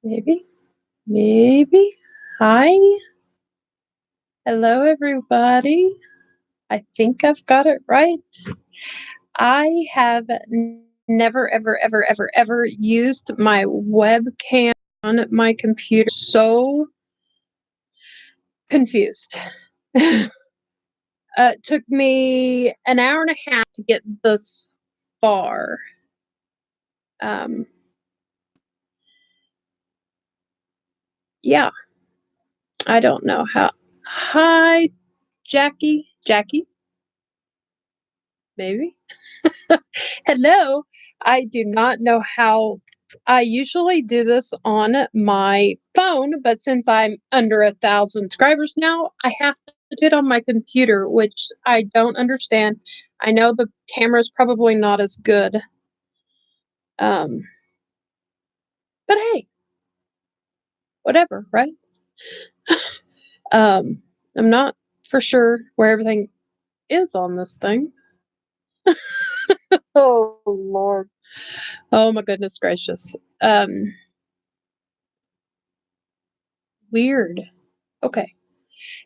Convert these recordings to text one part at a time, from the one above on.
Maybe, maybe. Hi. Hello, everybody. I think I've got it right. I have never, ever, ever, ever, ever used my webcam on my computer. So confused. It took me an hour and a half to get this far. Yeah, I don't know how. Hi, Jackie. Jackie? Maybe. Hello. I do not know how. I usually do this on my phone, but since I'm under 1,000 subscribers now, I have to do it on my computer, which I don't understand. I know the camera's probably not as good. But hey, whatever, right? I'm not for sure where everything is on this thing. Oh, Lord. Oh, my goodness gracious. Weird. Okay.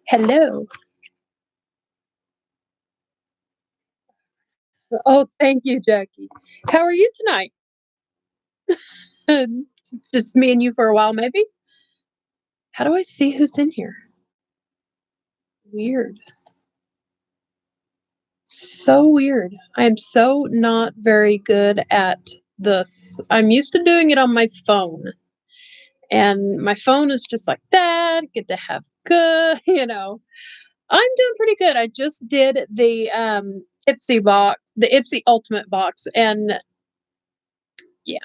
Hello. Oh, thank you, Jackie. How are you tonight? Just me and you for a while, maybe? How do I see who's in here? Weird. So weird. I am so not very good at this. I'm used to doing it on my phone. And my phone is just like that. Get to have good, I'm doing pretty good. I just did the Ipsy box, the Ipsy Ultimate box, and yeah.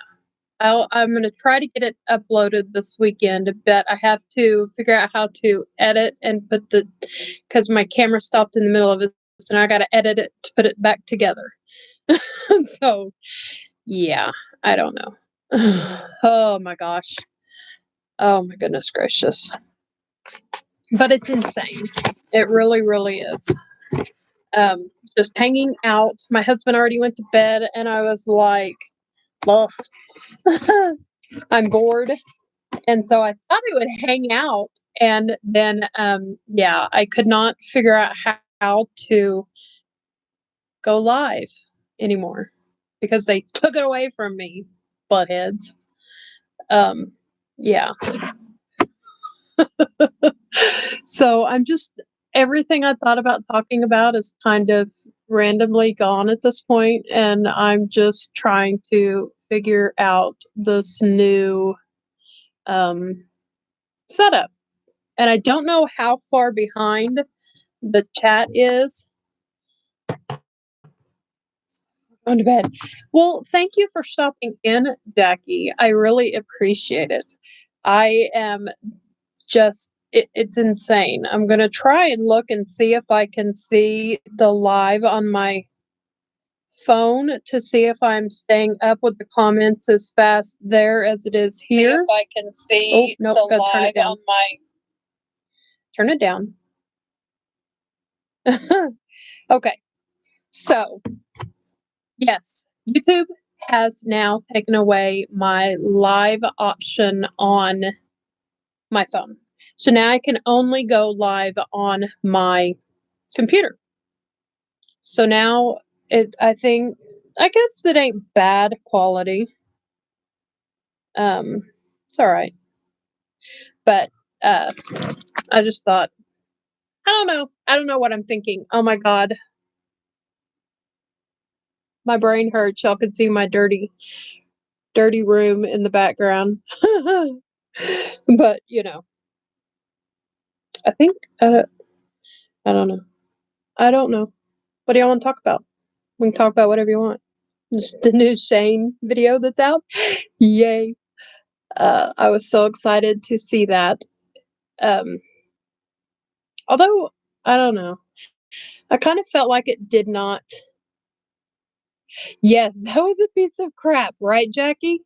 I'm going to try to get it uploaded this weekend, but I have to figure out how to edit and put because my camera stopped in the middle of it, and I got to edit it to put it back together. So, yeah, I don't know. Oh my gosh. Oh my goodness gracious. But it's insane. It really, really is. Just hanging out. My husband already went to bed, and I was like, well, I'm bored. And so I thought I would hang out, and then, I could not figure out how to go live anymore because they took it away from me, buttheads. Yeah. So everything I thought about talking about is kind of randomly gone at this point, and I'm just trying to figure out this new setup. And I don't know how far behind the chat is. Going to bed. Well, thank you for stopping in, Jackie. I really appreciate it. I am it's insane. I'm going to try and look and see if I can see the live on my phone to see if I'm staying up with the comments as fast there as it is here. See if I can see the live on my. Turn it down. Okay. So, yes, YouTube has now taken away my live option on my phone. So now I can only go live on my computer. So now I guess it ain't bad quality. It's all right. But I just thought, I don't know. I don't know what I'm thinking. Oh my God. My brain hurts. Y'all can see my dirty room in the background. But, I think, I don't know. I don't know. What do y'all want to talk about? We can talk about whatever you want. Just the new Shane video that's out. Yay. I was so excited to see that. Although, I don't know. I kind of felt like it did not. Yes, that was a piece of crap, right, Jackie?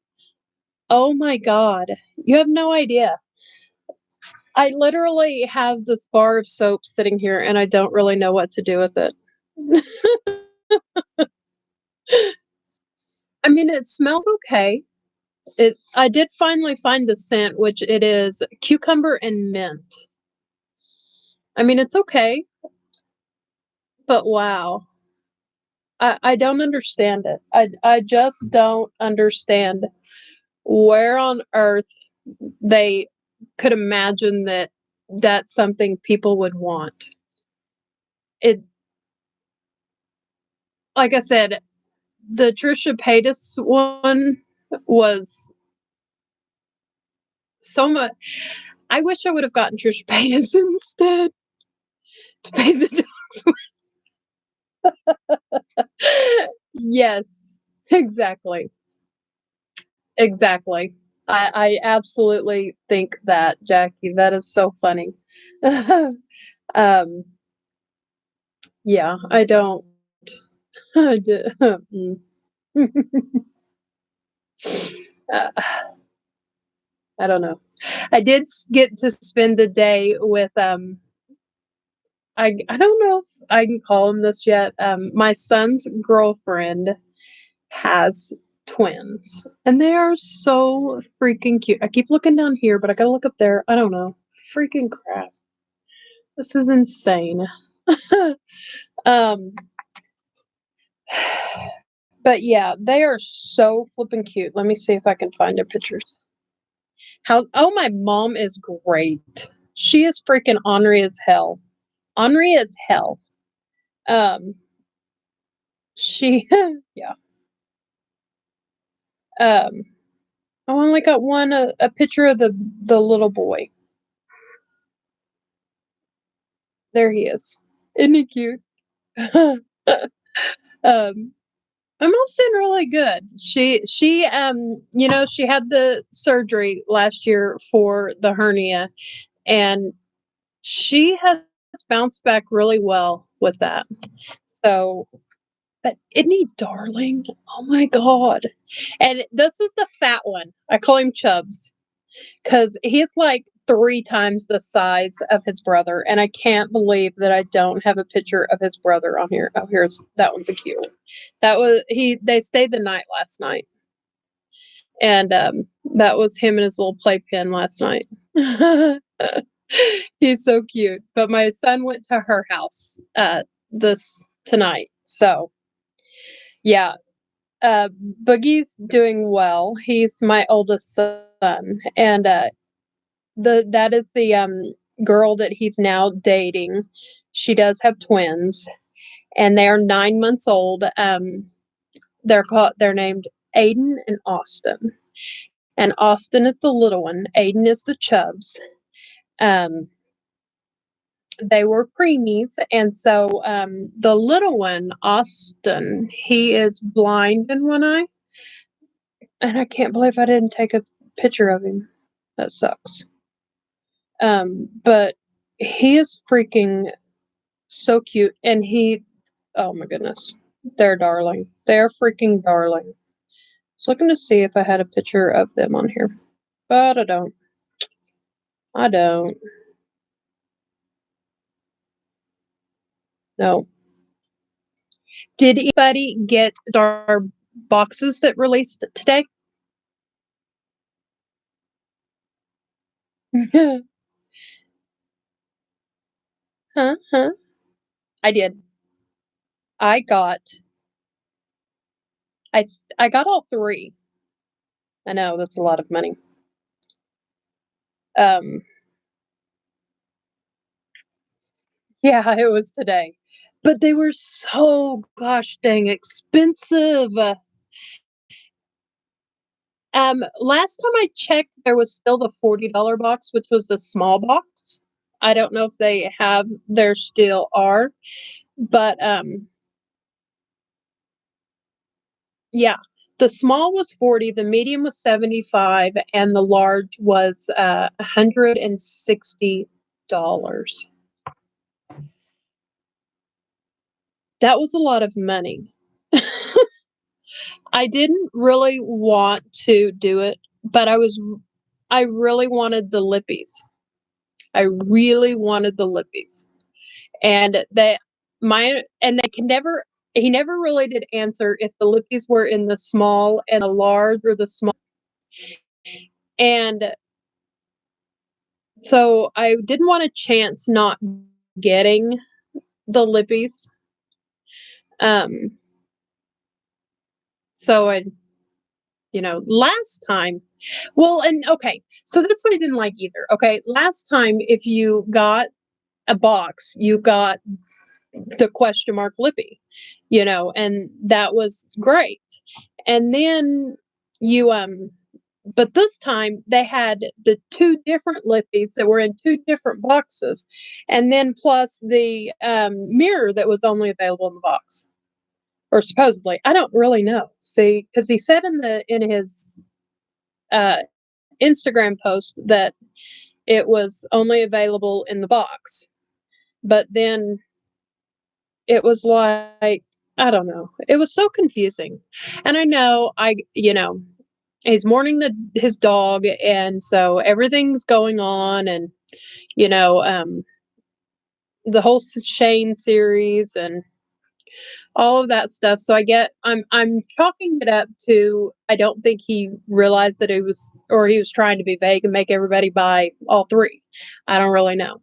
Oh my God. You have no idea. I literally have this bar of soap sitting here, and I don't really know what to do with it. I mean, it smells okay. I did finally find the scent, which it is cucumber and mint. I mean, it's okay, but wow. I don't understand it. I just don't understand where on earth they could imagine that that's something people would want. It, like I said, the Trisha Paytas one was so much. I wish I would have gotten Trisha Paytas instead to pay the dogs. Yes, exactly. Exactly. I absolutely think that, Jackie. That is so funny. um, yeah, I don't. Mm. uh, I don't know. I did get to spend the day with I don't know if I can call him this yet. My son's girlfriend has twins, and they are so freaking cute. I keep looking down here, but I gotta look up there. I don't know. Freaking crap. This is insane. um, but yeah, they are so flipping cute. Let me see if I can find their pictures. How? Oh, my mom is great. She is freaking ornery as hell. Ornery as hell. Um, she, yeah. Um, I only got one a picture of the little boy. There he is. Isn't he cute? um, my mom's doing really good. She had the surgery last year for the hernia, and she has bounced back really well with that. So, but isn't he darling? Oh my god! And this is the fat one. I call him Chubbs because he's like 3 times the size of his brother, and I can't believe that I don't have a picture of his brother on here. Oh, here's that one's a cute one. That was he. They stayed the night last night, and that was him and his little playpen last night. He's so cute. But my son went to her house this tonight, so yeah. Boogie's doing well. He's my oldest son, and that is the girl that he's now dating. She does have twins, and they are 9 months old. They're named Aiden and Austin. And Austin is the little one. Aiden is the Chubs. Um, they were preemies, and so the little one, Austin, he is blind in one eye, and I can't believe I didn't take a picture of him. That sucks. But he is freaking so cute, and oh my goodness, they're darling. They're freaking darling. I was looking to see if I had a picture of them on here, but I don't. I don't. No. Did anybody get our boxes that released today? Huh? I did. I got. I got all 3. I know that's a lot of money. Um. Yeah, it was today, but they were so gosh dang expensive. Last time I checked, there was still the $40 box, which was the small box. I don't know if they have, there still are, but yeah, the small was 40, the medium was 75, and the large was $160. That was a lot of money. I didn't really want to do it, but I really wanted the lippies. I really wanted the lippies. And they can never he never really did answer if the lippies were in the small and the large or the small. And so I didn't want to chance not getting the lippies. Um, so I, last time, well, and okay, so this one I didn't like either. Okay, last time if you got a box, you got the question mark lippy, and that was great. And then you but this time they had the two different lippies that were in two different boxes, and then plus the mirror that was only available in the box, or supposedly. I don't really know. See, because he said in his uh, Instagram post that it was only available in the box, but then it was like, I don't know. It was so confusing. And I know he's mourning his dog, and so everything's going on, and you know, um the whole Shane series and all of that stuff. So I'm chalking it up to, I don't think he realized that he was trying to be vague and make everybody buy all three. I don't really know.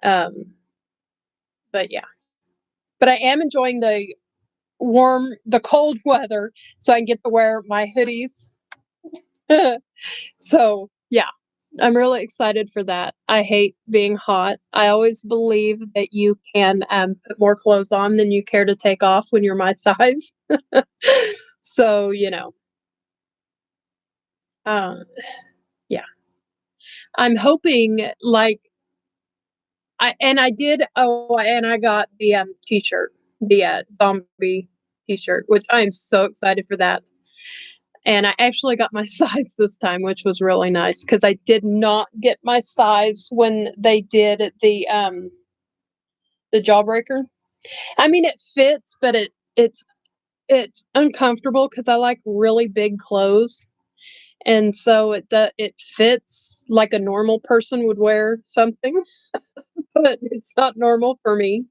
Um but yeah. But I am enjoying the cold weather, so I can get to wear my hoodies. So, yeah, I'm really excited for that. I hate being hot. I always believe that you can put more clothes on than you care to take off when you're my size. So, uh, yeah, I'm hoping like I got the t-shirt, the zombie t-shirt, which I am so excited for that. And I actually got my size this time, which was really nice because I did not get my size when they did the jawbreaker. I mean, it fits, but it's uncomfortable because I like really big clothes, and so it fits like a normal person would wear something, but it's not normal for me.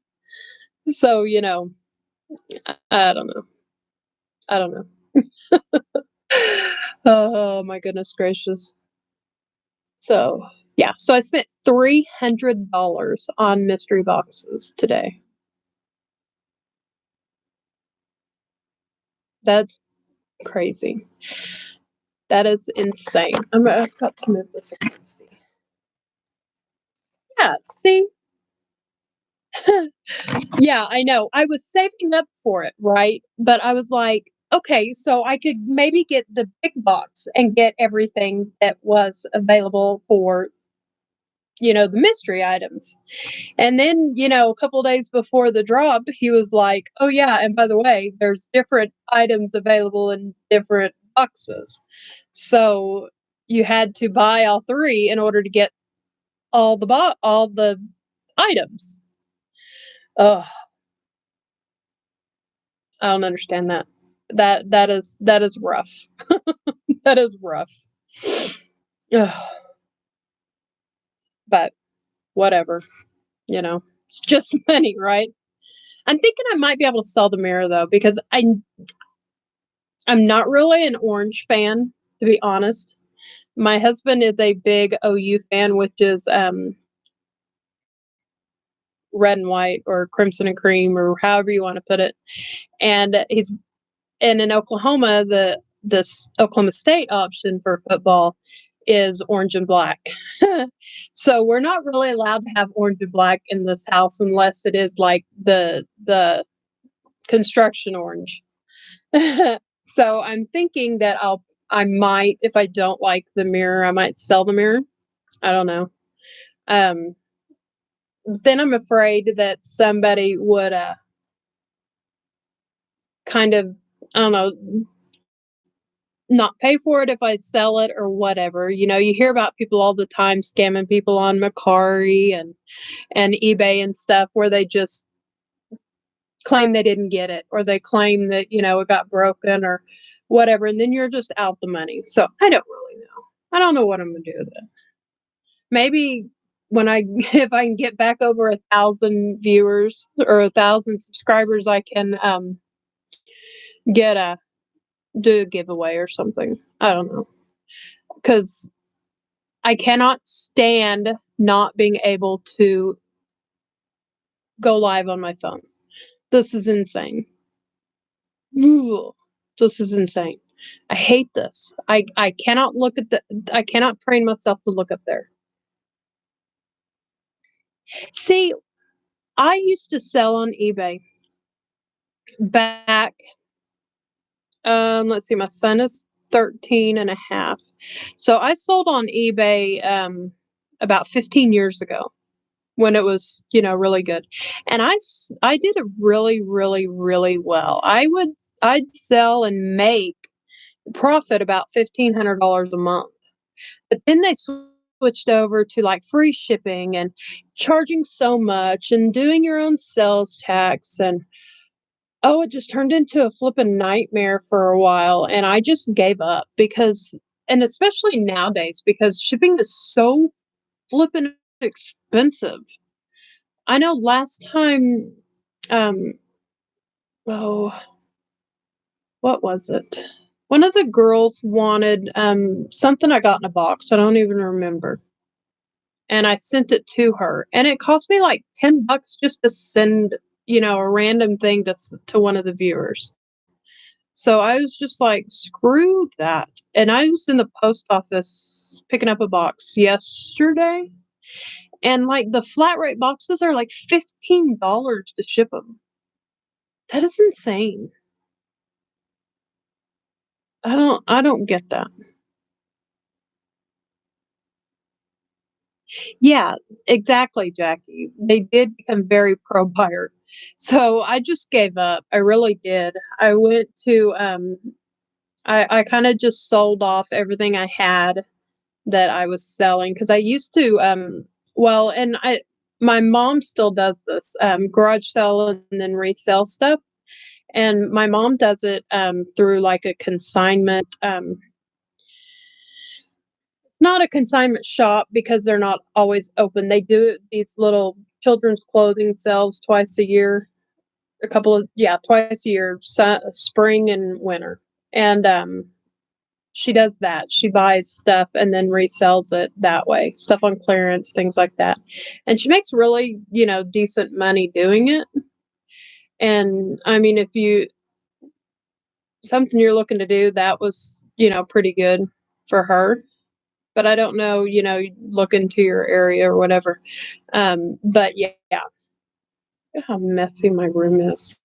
So I don't know. I don't know. Oh my goodness gracious. So, yeah, so I spent $300 on mystery boxes today. That's crazy. That is insane. I've got to move this. Let's see. Yeah, see? Yeah, I know. I was saving up for it, right? But I was like, okay, so I could maybe get the big box and get everything that was available for, the mystery items. And then, a couple days before the drop, he was like, "Oh yeah, and by the way, there's different items available in different boxes." So you had to buy all three in order to get all the items. Oh, I don't understand that. That is rough. That is rough. Ugh, but whatever, it's just money, right? I'm thinking I might be able to sell the mirror though, because I'm not really an orange fan, to be honest. My husband is a big OU fan, which is red and white or crimson and cream or however you want to put it. And in Oklahoma, this Oklahoma State option for football is orange and black. So we're not really allowed to have orange and black in this house unless it is like the construction orange. So I'm thinking that I might, if I don't like the mirror, I might sell the mirror. I don't know. Um, then I'm afraid that somebody would kind of, I don't know, not pay for it if I sell it or whatever. You hear about people all the time scamming people on Macari and eBay and stuff where they just claim they didn't get it, or they claim that, it got broken or whatever, and then you're just out the money. So I don't really know. I don't know what I'm gonna do with it. Maybe when if I can get back over 1,000 viewers or 1,000 subscribers, I can get do a giveaway or something. I don't know. because I cannot stand not being able to go live on my phone. This is insane. Ugh, this is insane. I hate this. I cannot look at I cannot train myself to look up there. See, I used to sell on eBay back, let's see, my son is 13 and a half. So I sold on eBay about 15 years ago when it was, really good. And I did it really, really, really well. I'd sell and make profit about $1,500 a month. But then they switched over to like free shipping and charging so much and doing your own sales tax, and oh, it just turned into a flippin' nightmare for a while, and I just gave up because, and especially nowadays, because shipping is so flippin' expensive. I know last time, um, oh, what was it? One of the girls wanted something I got in a box. I don't even remember. And I sent it to her, and it cost me like $10 just to send, a random thing to one of the viewers. So I was just like, screw that. And I was in the post office picking up a box yesterday, and like the flat rate boxes are like $15 to ship them. That is insane. I don't get that. Yeah, exactly, Jackie. They did become very pro buyer. So I just gave up. I really did. I went to I kind of just sold off everything I had that I was selling, because I used to well, and I my mom still does this garage sell and then resell stuff. And my mom does it through like a consignment, not a consignment shop, because they're not always open. They do these little children's clothing sales twice a year, twice a year, spring and winter. And she does that. She buys stuff and then resells it that way, stuff on clearance, things like that. And she makes really, decent money doing it. And I mean, if you something you're looking to do, that was, pretty good for her. But I don't know, look into your area or whatever. But yeah, look how messy my room is.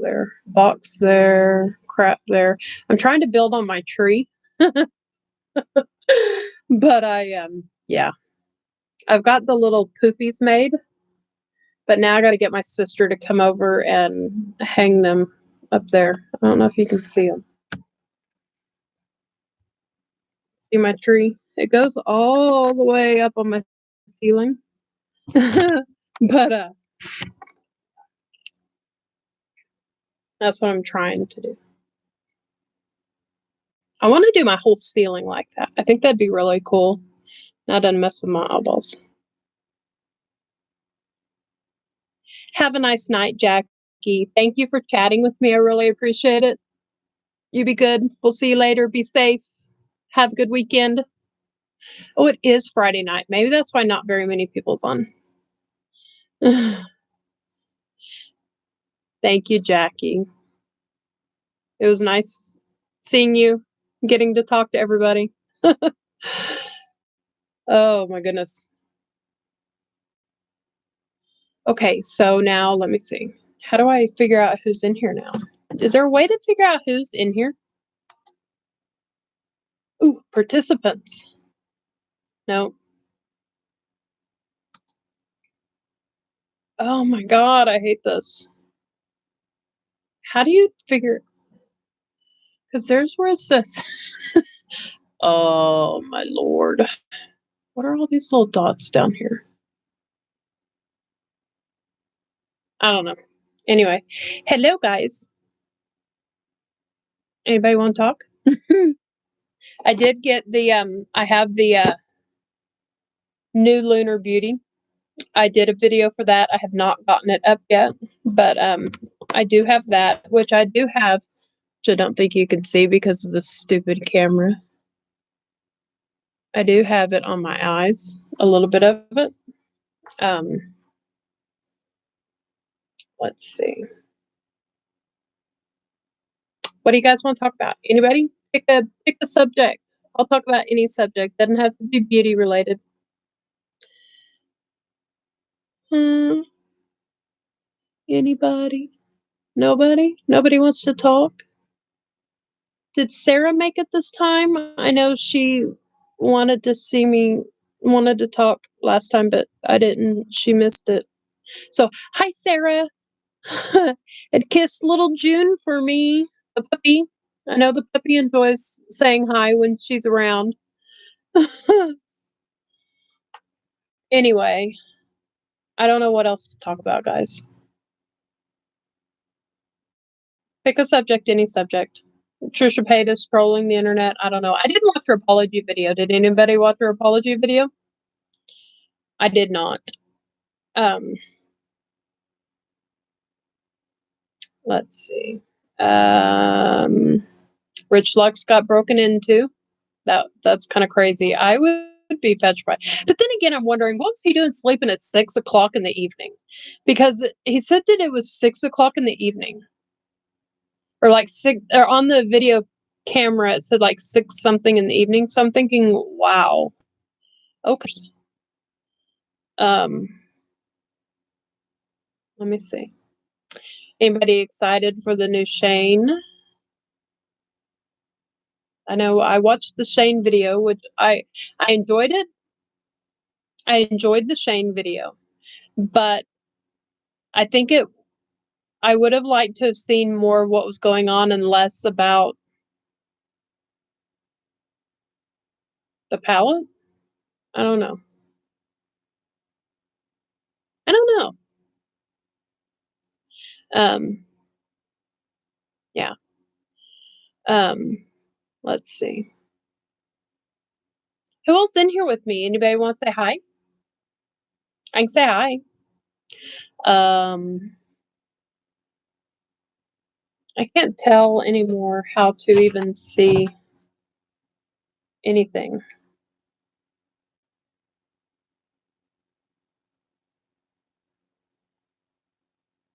There, box there, crap there. I'm trying to build on my tree. But yeah, I've got the little poofies made, but now I got to get my sister to come over and hang them up there. I don't know if you can see them. See my tree? It goes all the way up on my ceiling. But that's what I'm trying to do. I want to do my whole ceiling like that. I think that'd be really cool. Not done mess with my eyeballs. Have a nice night, Jackie. Thank you for chatting with me. I really appreciate it. You be good. We'll see you later. Be safe. Have a good weekend. Oh, it is Friday night. Maybe that's why not very many people's on. Thank you, Jackie. It was nice seeing you, getting to talk to everybody. Oh my goodness. Okay, so now let me see. How do I figure out who's in here now? Is there a way to figure out who's in here? Ooh, participants. No. Oh my God, I hate this. How do you figure? Because there's where it says. Oh my Lord. What are all these little dots down here? I don't know. Anyway, hello guys. Anybody want to talk? I did get the I have the new Lunar Beauty. I did a video for that. I have not gotten it up yet, but I do have that, which I do have, which I don't think you can see because of the stupid camera. I do have it on my eyes, a little bit of it. Let's see. What do you guys want to talk about? Anybody? Pick a subject. I'll talk about any subject. Doesn't have to be beauty related. Anybody? Nobody? Nobody wants to talk? Did Sarah make it this time? I know she wanted to talk last time, but I didn't. She missed it. So, hi, Sarah. And kiss little June for me, the puppy. I know the puppy enjoys saying hi when she's around. Anyway, I don't know what else to talk about, guys. Pick a subject, any subject. Trisha Paytas trolling the internet. I don't know. I didn't watch her apology video. Did anybody watch her apology video? I did not. Let's see. Rich Lux got broken into. That's kind of crazy. I would be petrified. But then again, I'm wondering, what was he doing sleeping at 6 o'clock in the evening? Because he said that it was 6 o'clock in the evening. Or like six, or on the video camera, it said like 6 something in the evening. So I'm thinking, wow. Okay. Let me see. Anybody excited for the new Shane? I know I watched the Shane video, which I enjoyed it. I enjoyed the Shane video, but I think I would have liked to have seen more of what was going on and less about the palette. I don't know. I don't know. Yeah. Let's see. Who else in here with me? Anybody want to say hi? I can say hi. I can't tell anymore how to even see anything.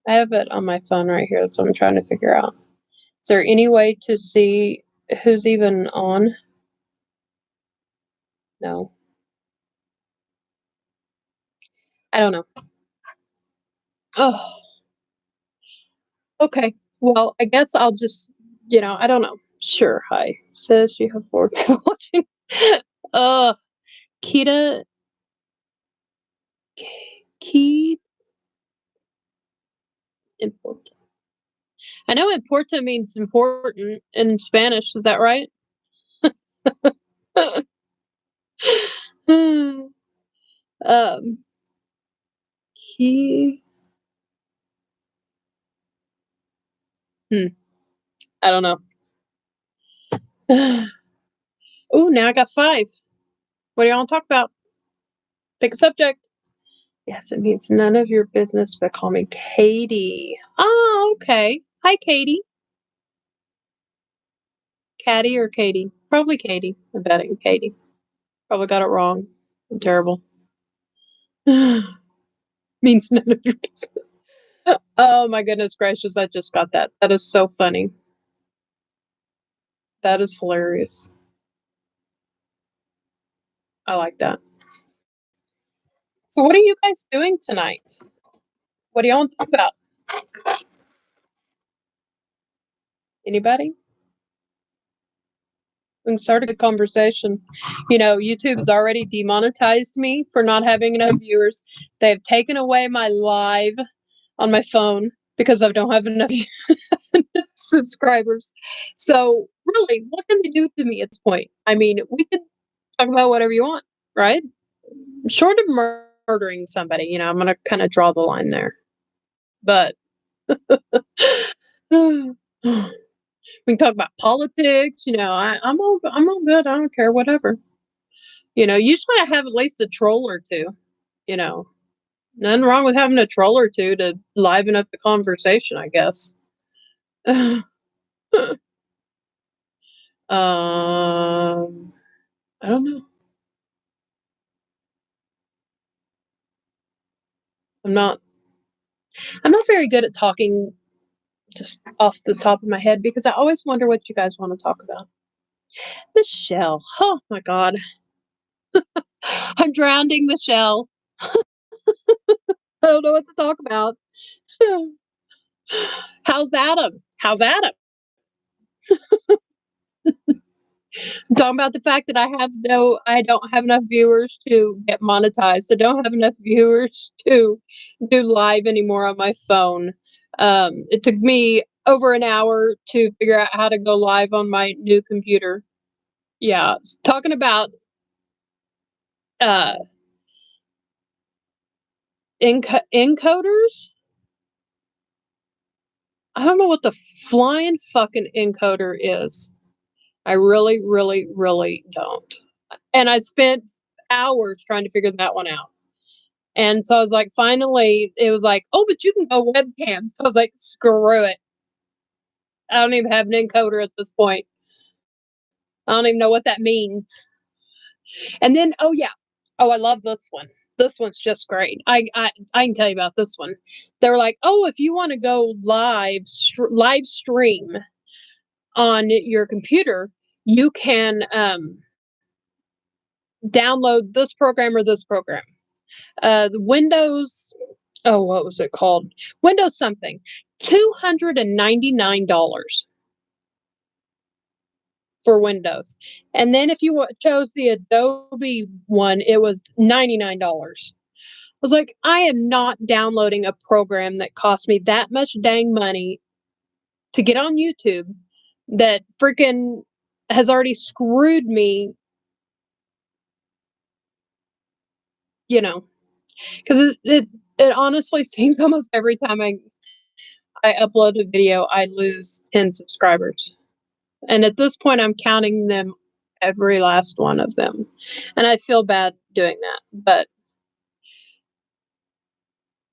I have it on my phone right here, so I'm trying to figure out. Is there any way to see who's even on? No. I don't know. Oh, okay. Well, I guess I'll just, I don't know. Sure. Hi. Says you have 4 people watching. Uh, Kita. Key. Important. I know importa means important in Spanish. Is that right? Key. I don't know. Oh, now I got 5. What do y'all want to talk about? Pick a subject. Yes, it means none of your business, but call me Katie. Oh, okay. Hi, Katie. Caddy or Katie? Probably Katie. I'm betting Katie. Probably got it wrong. I'm terrible. Means none of your business. Oh my goodness gracious, I just got that. That is so funny. That is hilarious. I like that. So what are you guys doing tonight? What do y'all want to talk about? Anybody? We can start a good conversation. YouTube's already demonetized me for not having enough viewers. They've taken away my live on my phone because I don't have enough subscribers. So really, what can they do to me at this point? I mean, we could talk about whatever you want, right? Short of murdering somebody, I'm going to kind of draw the line there. But we can talk about politics. I'm all good. I don't care, whatever. Usually I have at least a troll or two. Nothing wrong with having a troll or two to liven up the conversation, I guess. I don't know. I'm not very good at talking just off the top of my head because I always wonder what you guys want to talk about. Michelle. Oh my God. I'm drowning, Michelle. I don't know what to talk about. How's Adam? How's Adam? I'm talking about the fact that I don't have enough viewers to get monetized. I don't have enough viewers to do live anymore on my phone. It took me over an hour to figure out how to go live on my new computer. Yeah, talking about uh, encoders. I don't know what the flying fucking encoder is. I really, really, really don't. And I spent hours trying to figure that one out. And so I was like, finally, it was like, oh, but you can go webcam. So I was like, screw it. I don't even have an encoder at this point. I don't even know what that means. And then, oh yeah, oh, I love this one. This one's just great. I can tell you about this one. They were like, oh, if you want to go live stream on your computer, you can download this program or this program. The Windows, oh, what was it called? Windows something. $299 for Windows. And then if you chose the Adobe one, it was $99. I was like, I am not downloading a program that cost me that much dang money to get on YouTube that freaking has already screwed me, you know, because it honestly seems almost every time I upload a video, I lose 10 subscribers. And at this point, I'm counting them, every last one of them. And I feel bad doing that, but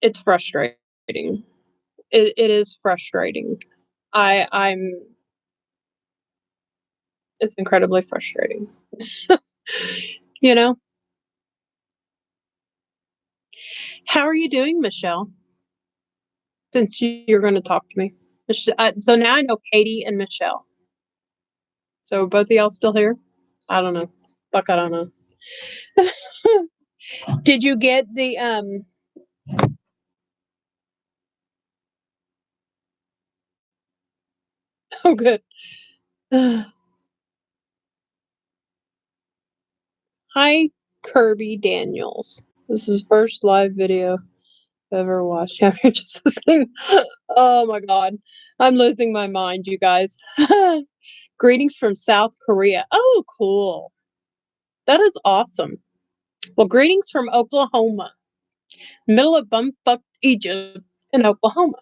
it's frustrating. It is frustrating. I'm, it's incredibly frustrating. You know? How are you doing, Michelle? Since you're going to talk to me. So now I know Katie and Michelle. So both of y'all still here? I don't know. Fuck, I don't know. Did you get the oh good. Hi, Kirby Daniels. This is first live video I've ever watched. Yeah, you're just listening. Oh my God. I'm losing my mind, you guys. Greetings from South Korea. Oh, cool. That is awesome. Well, greetings from Oklahoma. Middle of bumfuck Egypt in Oklahoma.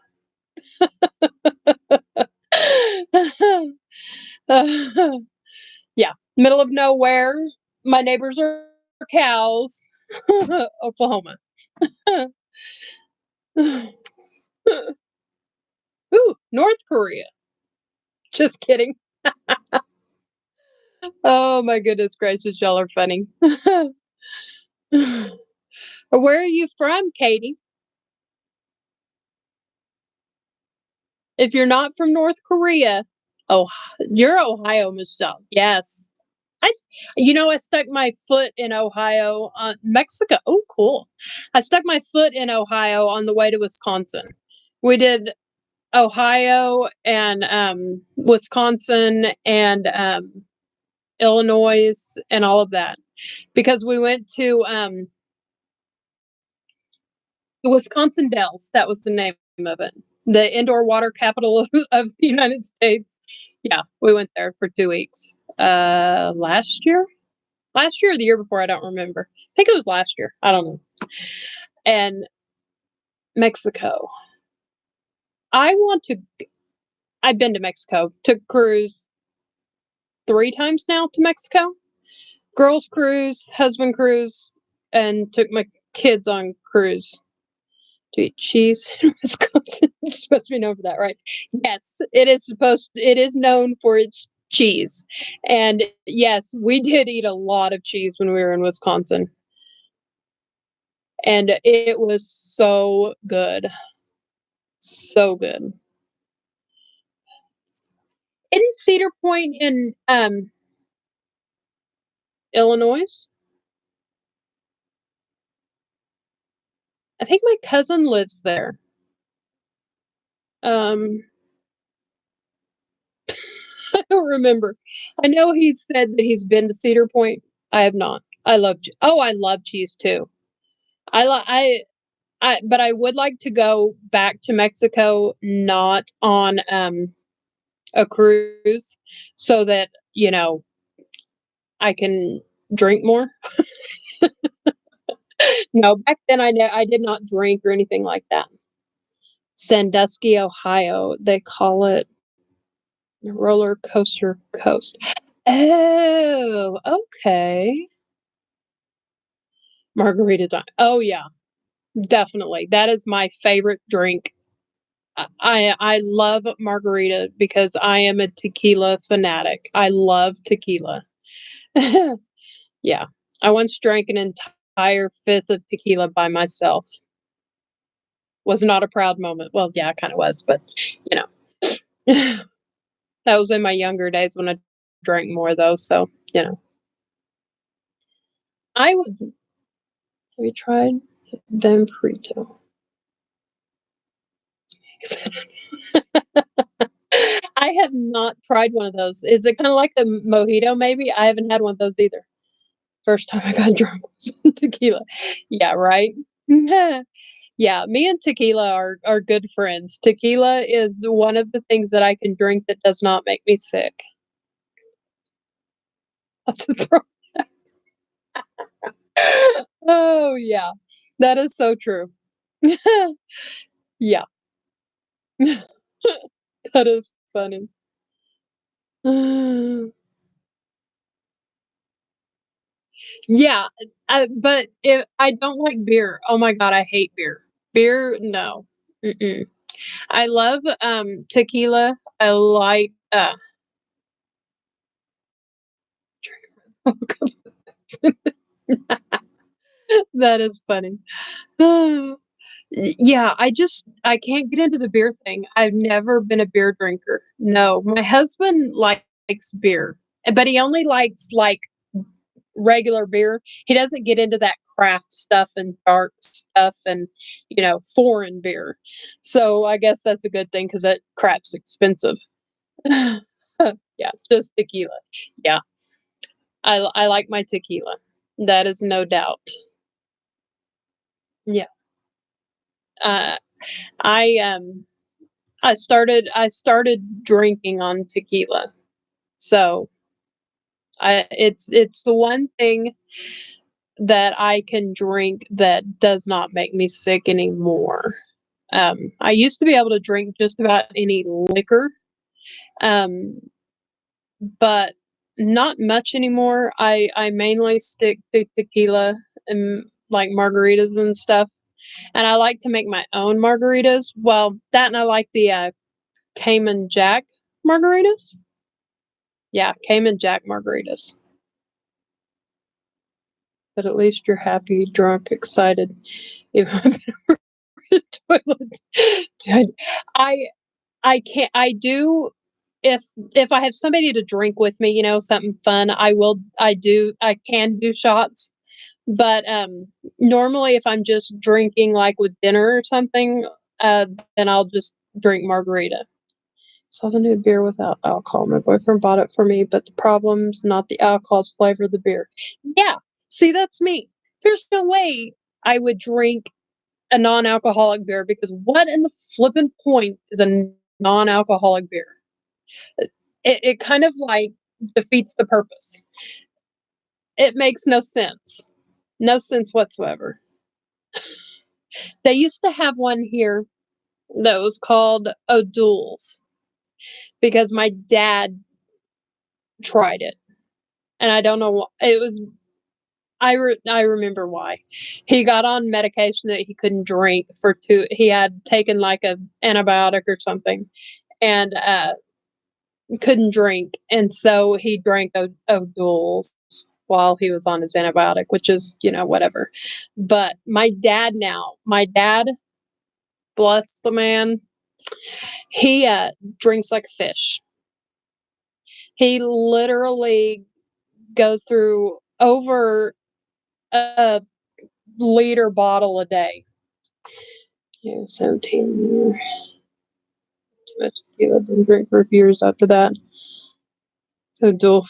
Yeah, middle of nowhere. My neighbors are cows. Oklahoma. Ooh, North Korea. Just kidding. Oh my goodness gracious, y'all are funny. Where are you from, Katie? If you're not from North Korea, oh, you're Ohio, Michelle. Yes. I stuck my foot in Ohio, Mexico. Oh, cool. I stuck my foot in Ohio on the way to Wisconsin. We did Ohio and Wisconsin and Illinois and all of that because we went to the Wisconsin Dells. That was the name of it. The indoor water capital of the United States. Yeah, we went there for 2 weeks. Last year or the year before, I don't remember. I think it was last year. I don't know. And Mexico. I've been to Mexico. Took cruise 3 times now to Mexico. Girls cruise, husband cruise, and took my kids on cruise to eat cheese in Wisconsin. It's supposed to be known for that, right? Yes, it is known for its cheese. And yes, we did eat a lot of cheese when we were in Wisconsin. and it was so good. So good. Isn't Cedar Point in, Illinois? I think my cousin lives there. Um, I don't remember. I know he said that he's been to Cedar Point. I have not. I love cheese too. I li but I would like to go back to Mexico, not on, a cruise, so that, I can drink more. No, back then I did not drink or anything like that. Sandusky, Ohio, they call it Roller Coaster Coast. Oh, okay. Margarita time. Oh, yeah, definitely. That is my favorite drink. I love margarita because I am a tequila fanatic. I love tequila. Yeah. I once drank an entire fifth of tequila by myself. Was not a proud moment. Well, yeah, it kinda was, but, you know. That was in my younger days when I drank more though, so, you know. I would have you tried Vampirito? I have not tried one of those. Is it kinda like the mojito maybe? I haven't had one of those either. First time I got drunk was tequila. Yeah, right? Yeah, me and tequila are good friends. Tequila is one of the things that I can drink that does not make me sick. That's a throw. Oh, yeah. That is so true. Yeah. That is funny. Yeah, but if I don't like beer. Oh my god, I hate beer. Beer, no. Mm-mm. I love, tequila. I like, that is funny. Yeah, I can't get into the beer thing. I've never been a beer drinker. No, my husband likes beer, but he only likes, like, regular beer. He doesn't get into that craft stuff and dark stuff and, foreign beer. So, I guess that's a good thing because that crap's expensive. Yeah, just tequila. Yeah, I like my tequila. That is no doubt. Yeah. Uh, I, I started drinking on tequila. So, it's the one thing that I can drink that does not make me sick anymore. I used to be able to drink just about any liquor, um, but not much anymore. I mainly stick to tequila and, like, margaritas and stuff, and I like to make my own margaritas. Well, that and I like the, Cayman Jack margaritas. Yeah, Cayman Jack margaritas. But at least you're happy, drunk, excited. Even toilet. Dude, I I can't I do if I have somebody to drink with me, something fun, I can do shots, but, normally, if I'm just drinking, like, with dinner or something, then I'll just drink margarita. Saw the new beer without alcohol. My boyfriend bought it for me, but the problem's not the alcohol, it's flavor of the beer. Yeah, see, that's me. There's no way I would drink a non-alcoholic beer because what in the flippin' point is a non-alcoholic beer? It kind of, like, defeats the purpose. It makes no sense. No sense whatsoever. They used to have one here that was called O'Doul's because my dad tried it, and I don't know it was I remember why. He got on medication that he couldn't drink for 2 he had taken, like, a antibiotic or something, and, couldn't drink, and so he drank O'Doul's. while he was on his antibiotic, which is, whatever. But my dad, bless the man, he drinks like a fish. He literally goes through over a liter bottle a day. Yeah, 17. Too much tequila. Didn't drink for a few years after that. So dual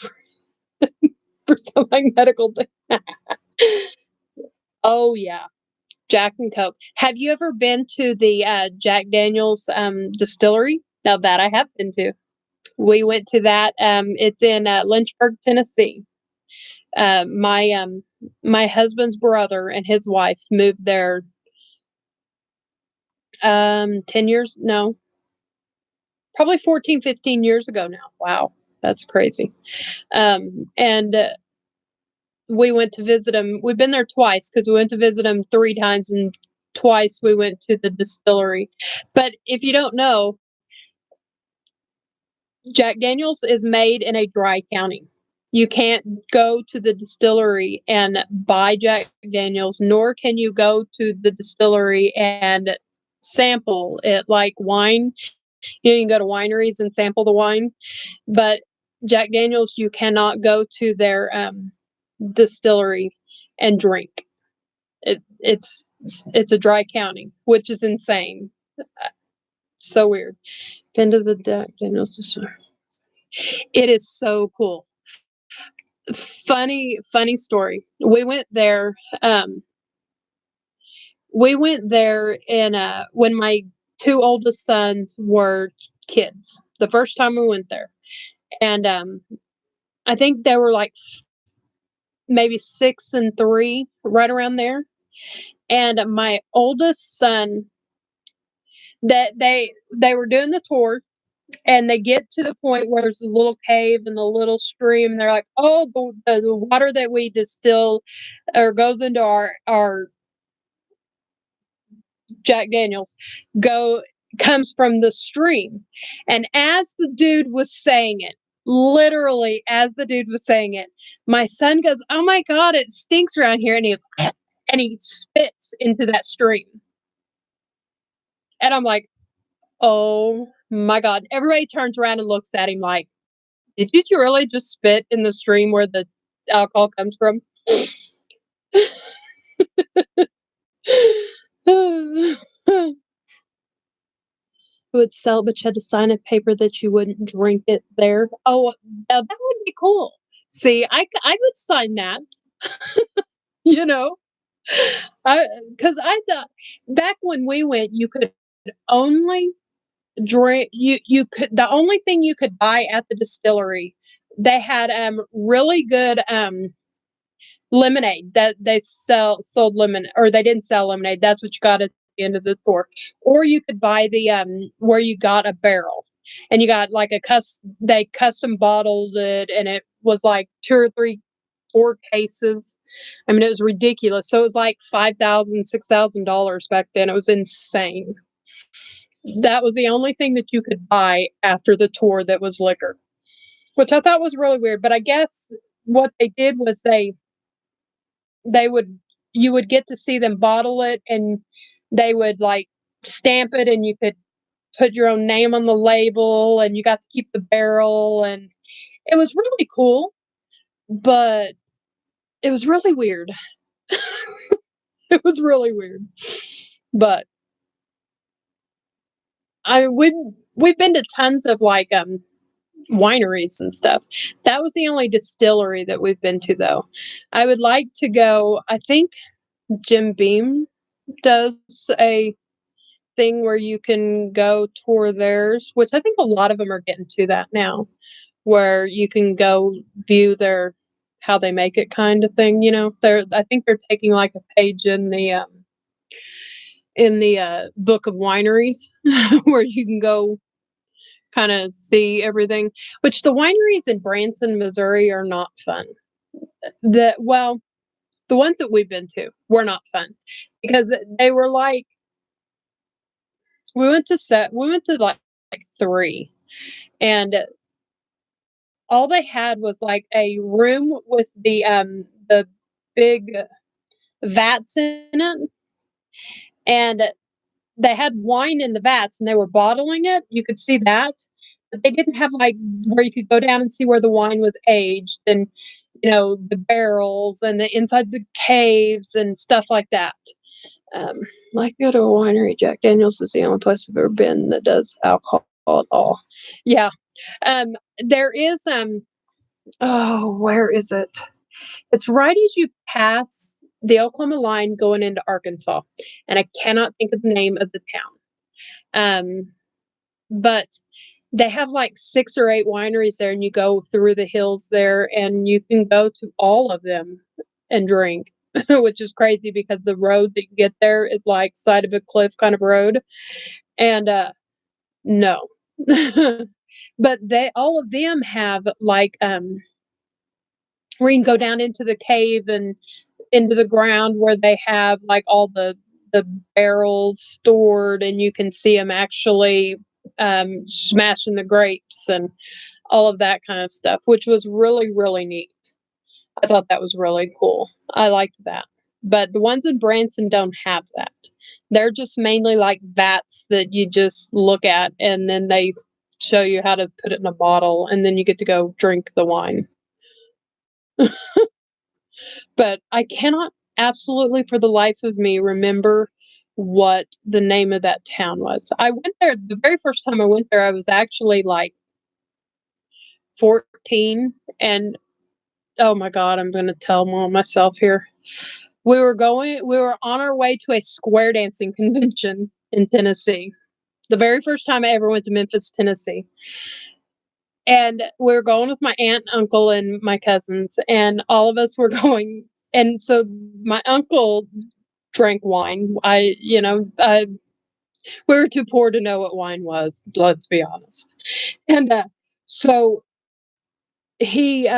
for some like medical thing. Oh yeah, Jack and Coke. Have you ever been to the Jack Daniel's distillery? Now that I have been to. We went to that. It's in Lynchburg, Tennessee. My husband's brother and his wife moved there 10 years, no, probably 14, 15 years ago now. Wow, that's crazy. And we went to visit him. We've been there twice because we went to visit him 3 times, and twice we went to the distillery. But if you don't know, Jack Daniels is made in a dry county. You can't go to the distillery and buy Jack Daniels, nor can you go to the distillery and sample it like wine. You can go to wineries and sample the wine, but Jack Daniels, you cannot go to their distillery and drink. It's a dry county, which is insane. So weird. Been to the Jack Daniels distillery. It is so cool. Funny story. We went there in when my 2 oldest sons were kids. The first time we went there, and I think they were like maybe 6 and 3, right around there. And my oldest son, that they were doing the tour, and they get to the point where there's a little cave and the little stream, and they're like, "Oh, the water that we distill or goes into our Jack Daniels comes from the stream." And as the dude was saying it, literally as the dude was saying it, my son goes, "Oh my God, it stinks around here," and he spits into that stream. And I'm like, "Oh my God." Everybody turns around and looks at him like, "Did you really just spit in the stream where the alcohol comes from?" Would sell, but you had to sign a paper that you wouldn't drink it there. Oh, now that would be cool. See, I would sign that, you know? Because I thought back when we went, you could only drink you could the only thing you could buy at the distillery, they had really good lemonade that they sold lemon, or they didn't sell lemonade. That's what you got at the end of the tour. Or you could buy the where you got a barrel, and you got like they custom bottled it, and it was like 2 or 3, 4 cases. I mean, it was ridiculous. So it was like $5,000, $6,000 back then. It was insane. That was the only thing that you could buy after the tour that was liquor, which I thought was really weird. But I guess what they did was they would you would get to see them bottle it, and they would like stamp it, and you could put your own name on the label, and you got to keep the barrel, and it was really cool, but it was really weird. It was really weird. But we've been to tons of like wineries and stuff. That was the only distillery that we've been to though. I would like to go. I think Jim Beam does a thing where you can go tour theirs, which I think a lot of them are getting to that now, where you can go view their how they make it kind of thing. I think they're taking like a page in the book of wineries where you can go kind of see everything. Which the wineries in Branson, Missouri, are not fun. The ones that we've been to were not fun because they were like we went to like 3, and all they had was like a room with the big vats in it, and they had wine in the vats and they were bottling it. You could see that, but they didn't have like where you could go down and see where the wine was aged and the barrels and the inside the caves and stuff like that. Like go to a winery. Jack Daniel's is the only place I've ever been that does alcohol at all. Yeah. There is oh, where is it? It's right as you pass the Oklahoma line going into Arkansas, and I cannot think of the name of the town. But they have like 6 or 8 wineries there, and you go through the hills there, and you can go to all of them and drink, which is crazy because the road that you get there is like side of a cliff kind of road. And no. But they all of them have like where you can go down into the cave and into the ground where they have like all the barrels stored, and you can see them actually smashing the grapes and all of that kind of stuff, which was really, really neat. I thought that was really cool. I liked that. But the ones in Branson don't have that. They're just mainly like vats that you just look at, and then they show you how to put it in a bottle, and then you get to go drink the wine. But I cannot absolutely for the life of me remember what the name of that town was. I went there the very first time I went there, I was actually like 14, and oh my god, I'm going to tell more myself here. We were on our way to a square dancing convention in Tennessee. The very first time I ever went to Memphis, Tennessee. And we were going with my aunt, uncle, and my cousins, and all of us were going. And so my uncle drank wine. We were too poor to know what wine was. Let's be honest. And so he,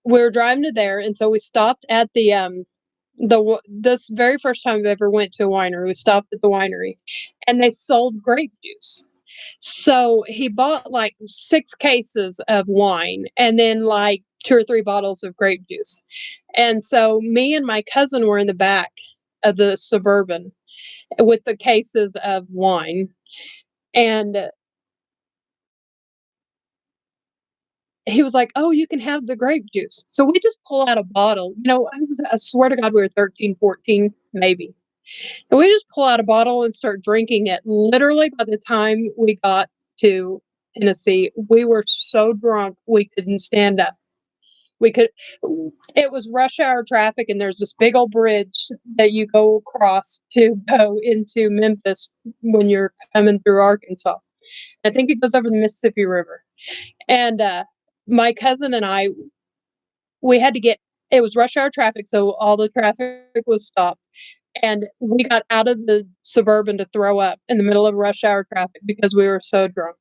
we were driving to there, and so we stopped at this very first time I ever went to a winery. We stopped at the winery, and they sold grape juice. So he bought like 6 cases of wine and then like 2 or 3 bottles of grape juice. And so me and my cousin were in the back of the Suburban with the cases of wine. And he was like, "Oh, you can have the grape juice." So we just pull out a bottle. I swear to God, we were 13, 14, maybe. And we just pull out a bottle and start drinking it. Literally, by the time we got to Tennessee, we were so drunk we couldn't stand up. It was rush hour traffic, and there's this big old bridge that you go across to go into Memphis when you're coming through Arkansas. I think it goes over the Mississippi River. And my cousin and I, we had to get, it was rush hour traffic, so all the traffic was stopped. And we got out of the Suburban to throw up in the middle of rush hour traffic because we were so drunk.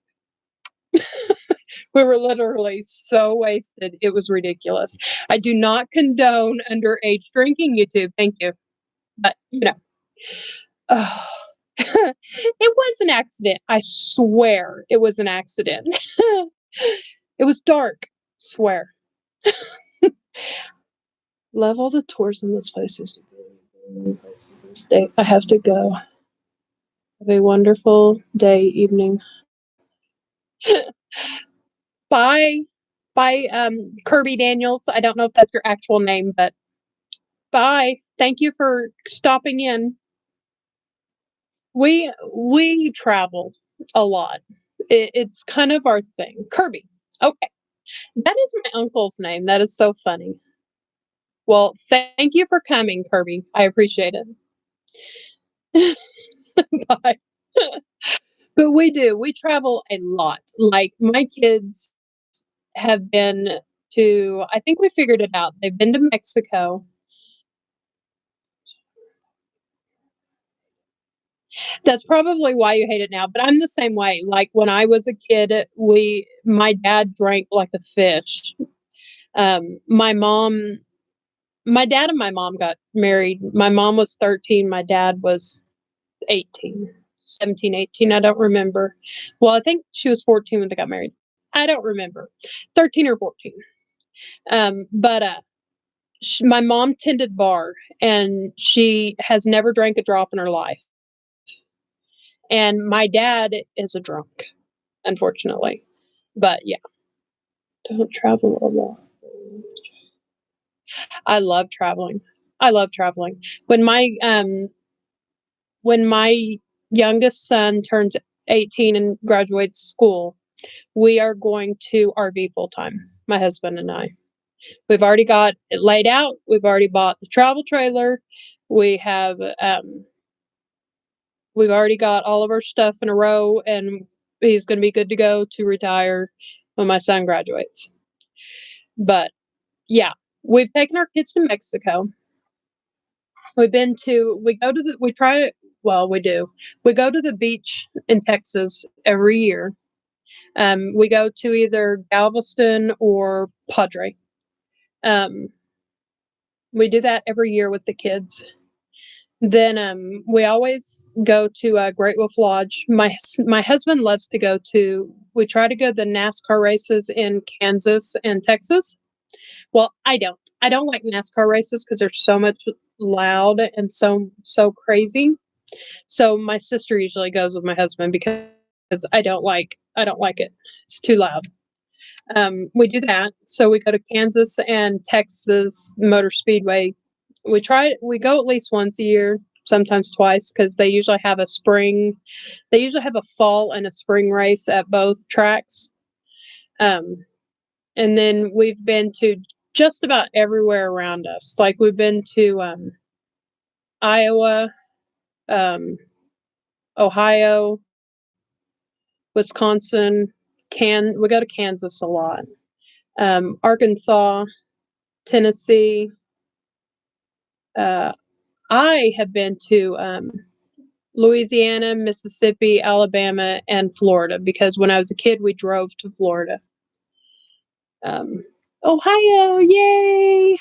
We were literally so wasted. It was ridiculous. I do not condone underage drinking, YouTube. Thank you. But, oh, it was an accident. I swear it was an accident. It was dark. Swear. Love all the tours in this place. I have to go. Have a wonderful day, evening. Bye. Bye, Kirby Daniels. I don't know if that's your actual name, but bye. Thank you for stopping in. We travel a lot. It's kind of our thing. Kirby. Okay. That is my uncle's name. That is so funny. Well, thank you for coming, Kirby. I appreciate it. Bye. But we do. We travel a lot. Like my kids have been to, I think we figured it out. They've been to Mexico. That's probably why you hate it now, but I'm the same way. Like when I was a kid, my dad drank like a fish. My mom, my dad and my mom got married. My mom was 13, my dad was 18, 17, 18. I don't remember. Well, I think she was 14 when they got married. I don't remember, 13 or 14. But my mom tended bar, and she has never drank a drop in her life. And my dad is a drunk, unfortunately. But yeah, don't travel a lot. I love traveling. I love traveling. When my youngest son turns 18 and graduates school, we are going to RV full time, my husband and I. We've already got it laid out. We've already bought the travel trailer. We have we've already got all of our stuff in a row, and he's going to be good to go to retire when my son graduates. But yeah, we've taken our kids to Mexico. We go to the, we try to, well, we do. We go to the beach in Texas every year. We go to either Galveston or Padre. Um, we do that every year with the kids. Then we always go to Great Wolf Lodge. My husband loves to go to. We try to go to the NASCAR races in Kansas and Texas. Well, I don't. I don't like NASCAR races because they're so much loud and so crazy. So my sister usually goes with my husband because I don't like it. It's too loud. We do that. So we go to Kansas and Texas Motor Speedway. We go at least once a year, sometimes twice, because they usually have a fall and a spring race at both tracks. And then we've been to just about everywhere around us. Like we've been to Iowa, um, Ohio, Wisconsin, we go to Kansas a lot. Arkansas, Tennessee. I have been to Louisiana, Mississippi, Alabama, and Florida because when I was a kid, we drove to Florida. Ohio, yay!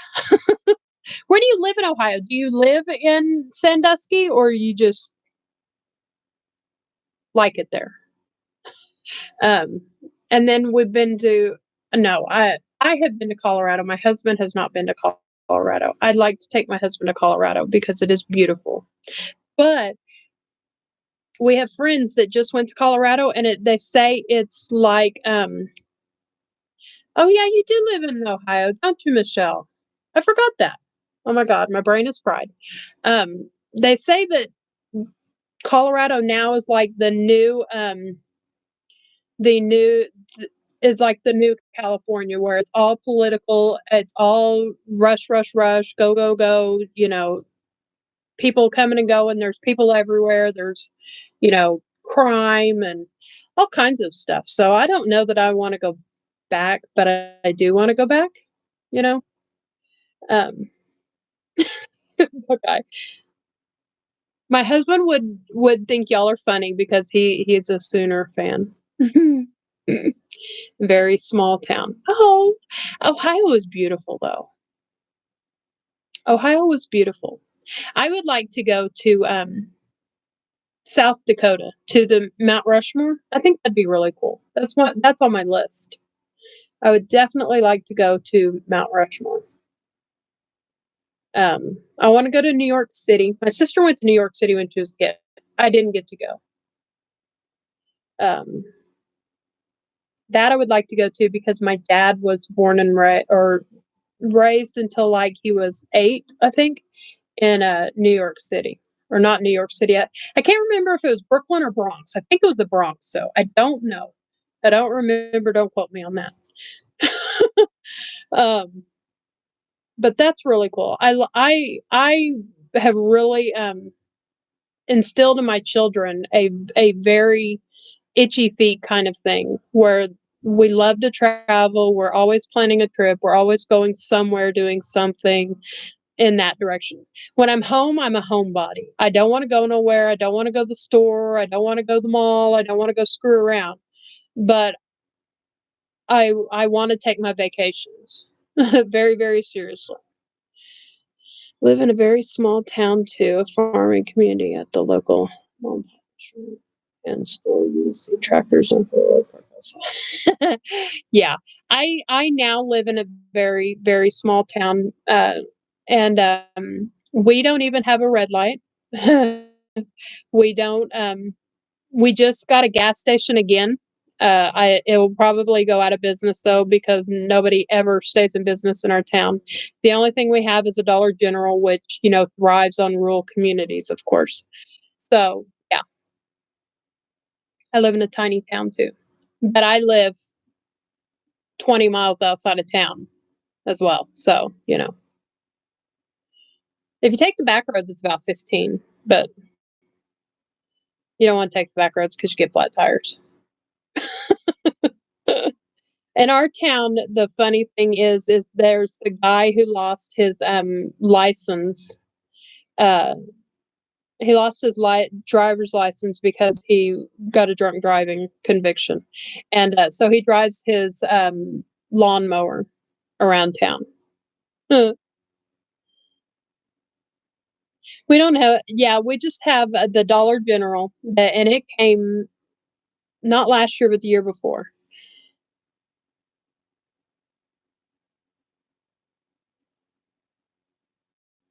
Where do you live in Ohio? Do you live in Sandusky, or you just like it there? Um, and then we've been to no, I have been to Colorado. My husband has not been to Colorado. I'd like to take my husband to Colorado because it is beautiful. But we have friends that just went to Colorado, and they say it's like, oh yeah, you do live in Ohio, don't you, Michelle? I forgot that. Oh my God, my brain is fried. They say that Colorado now is like the new is like the new California, where it's all political, it's all rush, rush, rush, go, go, go, people coming and going, there's people everywhere, there's, crime and all kinds of stuff. So I don't know that I want to go back, but I do want to go back, you know. Um okay. My husband would think y'all are funny because he's a Sooner fan. Very small town. Oh, Ohio is beautiful though. Ohio was beautiful. I would like to go to South Dakota to the Mount Rushmore. I think that'd be really cool. That's on my list. I would definitely like to go to Mount Rushmore. I want to go to New York City. My sister went to New York City when she was a kid. I didn't get to go. Um, that I would like to go to because my dad was born and raised until like he was 8, I think, in New York City. Or not New York City. I can't remember if it was Brooklyn or Bronx. I think it was the Bronx, so I don't know. I don't remember. Don't quote me on that. um, but that's really cool. I have really instilled in my children a very itchy feet kind of thing where we love to travel. We're always planning a trip. We're always going somewhere, doing something in that direction. When I'm home, I'm a homebody. I don't want to go nowhere. I don't want to go to the store. I don't want to go to the mall. I don't want to go screw around. But I want to take my vacations very, very seriously. Live in a very small town too, a farming community at the local mall. and store use tractors and purpose. Yeah, I now live in a very, very small town, and we don't even have a red light. We don't. We just got a gas station again. It will probably go out of business though because nobody ever stays in business in our town. The only thing we have is a Dollar General, which thrives on rural communities, of course. So yeah, I live in a tiny town too, but I live 20 miles outside of town as well. So if you take the back roads, it's about 15, but you don't want to take the back roads because you get flat tires. In our town, the funny thing is there's the guy who lost his license. Uh, he lost his driver's license because he got a drunk driving conviction, and so he drives his lawnmower around town. We don't have, yeah, we just have the Dollar General, and it came not last year, but the year before.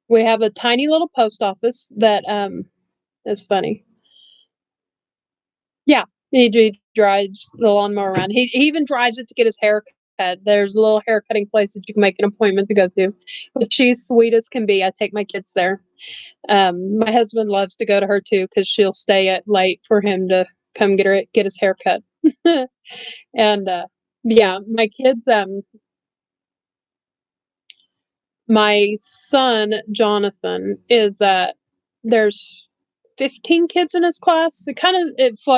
We have a tiny little post office that is funny. Yeah, he drives the lawnmower around. He even drives it to get his hair cut. There's a little hair cutting place that you can make an appointment to go to. But she's sweet as can be. I take my kids there. My husband loves to go to her too because she'll stay at late for him to come get his hair cut. And yeah, my kids. My son Jonathan is there's 15 kids in his class.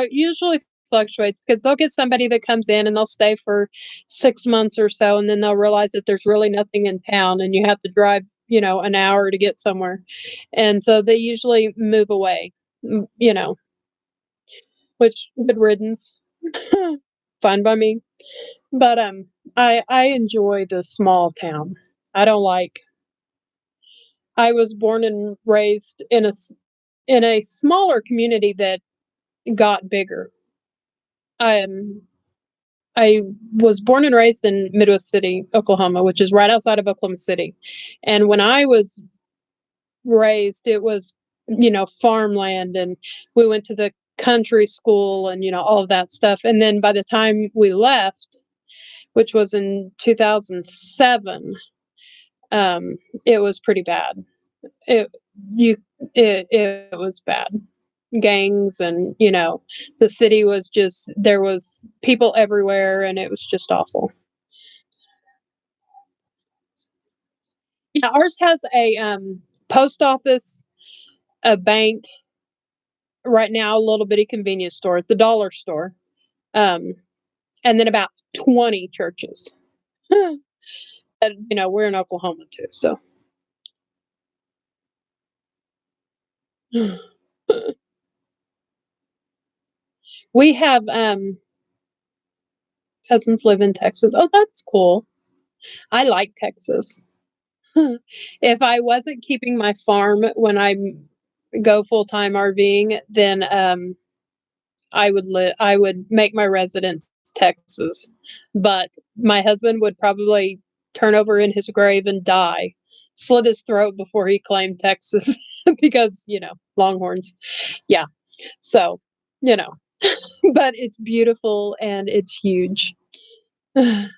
Usually fluctuates because they'll get somebody that comes in and they'll stay for 6 months or so, and then they'll realize that there's really nothing in town and you have to drive an hour to get somewhere, and so they usually move away. you know which good riddance. Fine by me. But I enjoy the small town. I don't like I was born and raised in a smaller community that got bigger. Um, I was born and raised in Midwest City, Oklahoma, which is right outside of Oklahoma City. And when I was raised, it was, farmland, and we went to the country school and, all of that stuff. And then by the time we left, which was in 2007, um, it was pretty bad. It you it was bad. Gangs, and the city was just, there was people everywhere, and it was just awful. Yeah, ours has a post office, a bank, right now a little bitty convenience store, the dollar store, um and then about 20 churches. And we're in Oklahoma too, so we have cousins live in Texas. Oh, that's cool. I like Texas. If I wasn't keeping my farm when I go full-time RVing, then I would make my residence Texas. But my husband would probably turn over in his grave and die, slit his throat before he claimed Texas because, Longhorns. Yeah. So, you know, but it's beautiful and it's huge. I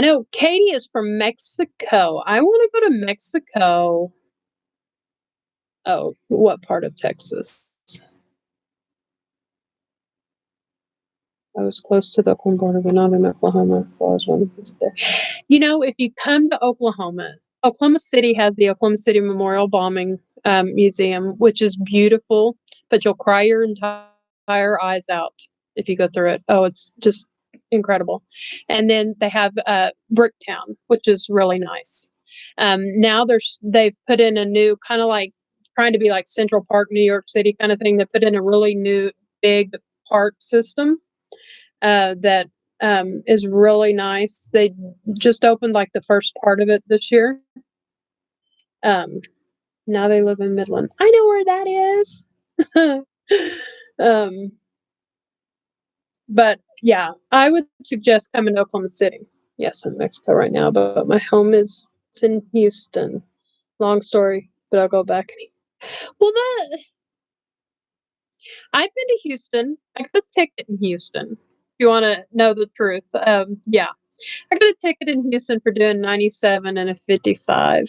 know Katie is from Mexico. I want to go to Mexico. Oh, what part of Texas? I was close to the Oklahoma border, but not in Oklahoma. So I was wanting to visit there. If you come to Oklahoma, Oklahoma City has the Oklahoma City Memorial Bombing Museum, which is beautiful, but you'll cry your entire eyes out if you go through it. Oh, it's just incredible. And then they have Bricktown, which is really nice. Now they've put in a new, kind of like trying to be like Central Park, New York City kind of thing. They put in a really new big park system that is really nice. They just opened like the first part of it this year. Um, Now they live in Midland. I know where that is. Um, but yeah, I would suggest coming to Oklahoma City. Yes, I'm in Mexico right now, but my home is it's in Houston. Long story, but I'll go back. Well, that I've been to Houston. I got a ticket in Houston. If you want to know the truth, yeah, I got a ticket in Houston for doing 97 and a 55.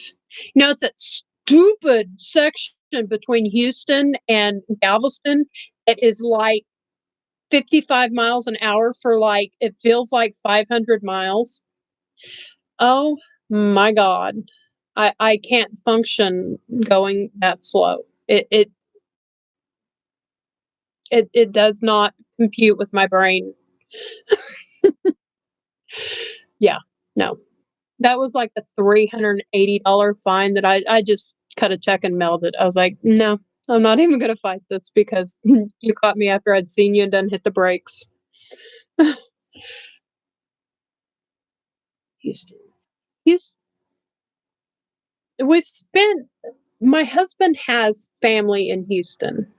It's that stupid section between Houston and Galveston. It is like 55 miles an hour for like, it feels like 500 miles. Oh my God. I can't function going that slow. It does not compute with my brain. Yeah, no. That was like a $380 fine that I just cut a check and mailed it. I was like, "No, I'm not even gonna fight this because you caught me after I'd seen you and done hit the brakes." Houston. Houston. We've spent My husband has family in Houston.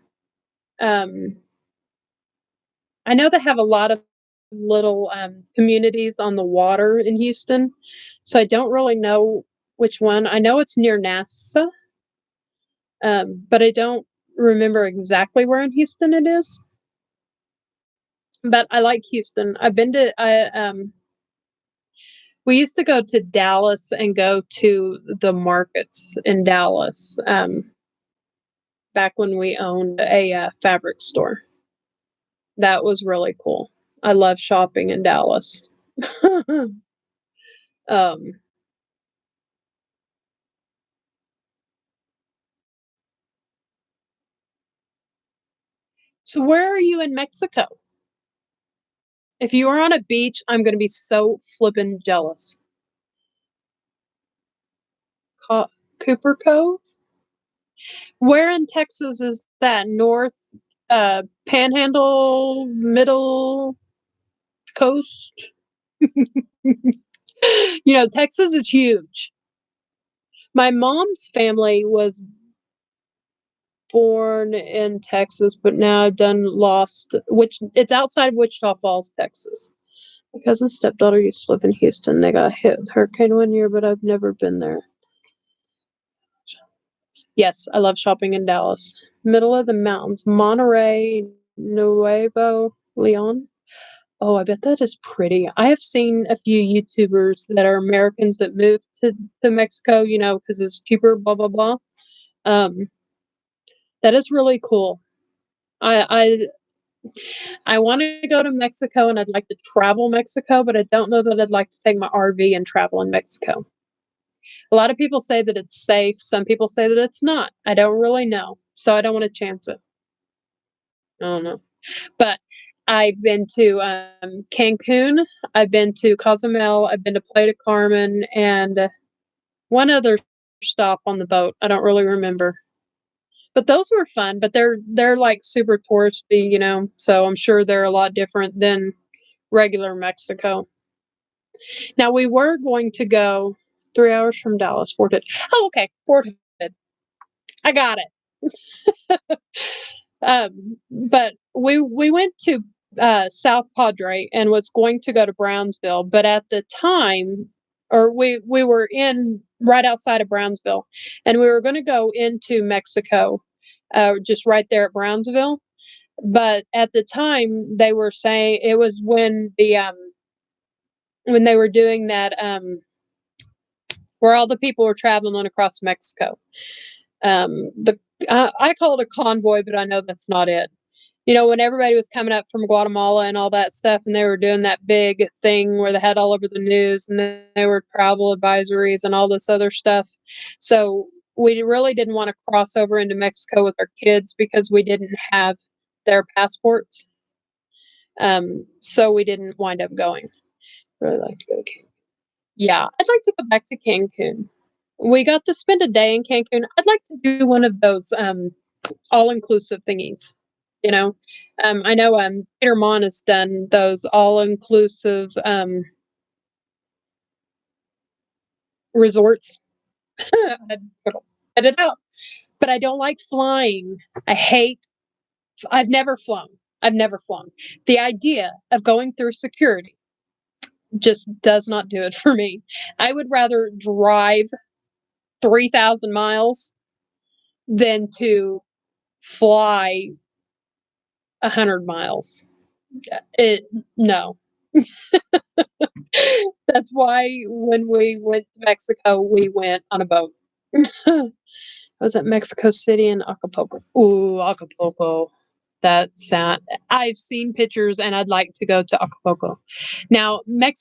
Um, I know they have a lot of little, communities on the water in Houston, so I don't really know which one. I know it's near NASA, but I don't remember exactly where in Houston it is. But I like Houston. We used to go to Dallas and go to the markets in Dallas, back when we owned a, fabric store. That was really cool. I love shopping in Dallas. Um, so where are you in Mexico? If you were on a beach, I'm gonna be so flippin' jealous. Cooper Cove? Where in Texas is that? North, Panhandle, Middle Coast? Texas is huge. My mom's family was born in Texas, but now done lost, which it's outside of Wichita Falls, Texas. My cousin's stepdaughter used to live in Houston. They got hit with hurricane one year, but I've never been there. Yes, I love shopping in Dallas. Middle of the mountains, Monterey, Nuevo Leon. Oh, I bet that is pretty. I have seen a few YouTubers that are Americans that moved to Mexico, because it's cheaper, blah blah blah. Um, that is really cool. I I want to go to Mexico and I'd like to travel Mexico, but I don't know that I'd like to take my RV and travel in Mexico. A lot of people say that it's safe. Some people say that it's not. I don't really know, so I don't want to chance it. I don't know. But I've been to Cancun, I've been to Cozumel, I've been to Playa del Carmen, and one other stop on the boat. I don't really remember. But those were fun, but they're like super touristy, so I'm sure they're a lot different than regular Mexico. Now we were going to go 3 hours from Dallas, Fort Hood. Oh, okay, Fort Hood. I got it. But we went to South Padre and was going to go to Brownsville, but at the time, or we were in right outside of Brownsville, and we were going to go into Mexico, just right there at Brownsville. But at the time, they were saying it was when they were doing that, where all the people were traveling across Mexico. The I call it a convoy, but I know that's not it. When everybody was coming up from Guatemala and all that stuff, and they were doing that big thing where they had all over the news, and then they were travel advisories and all this other stuff. So we really didn't want to cross over into Mexico with our kids because we didn't have their passports. So we didn't wind up going. Really like to go to Cancun. Yeah, I'd like to go back to Cancun. We got to spend a day in Cancun. I'd like to do one of those all-inclusive thingies. You know, I know Peter Mon has done those all-inclusive resorts. I'd edit it out. but I don't like flying. I've never flown. I've never flown. The idea of going through security just does not do it for me. I would rather drive 3,000 miles than to fly 100 miles. No. That's why when we went to Mexico, we went on a boat. I was at Mexico City and Acapulco. Ooh, Acapulco. That's sad. I've seen pictures and I'd like to go to Acapulco. Now, my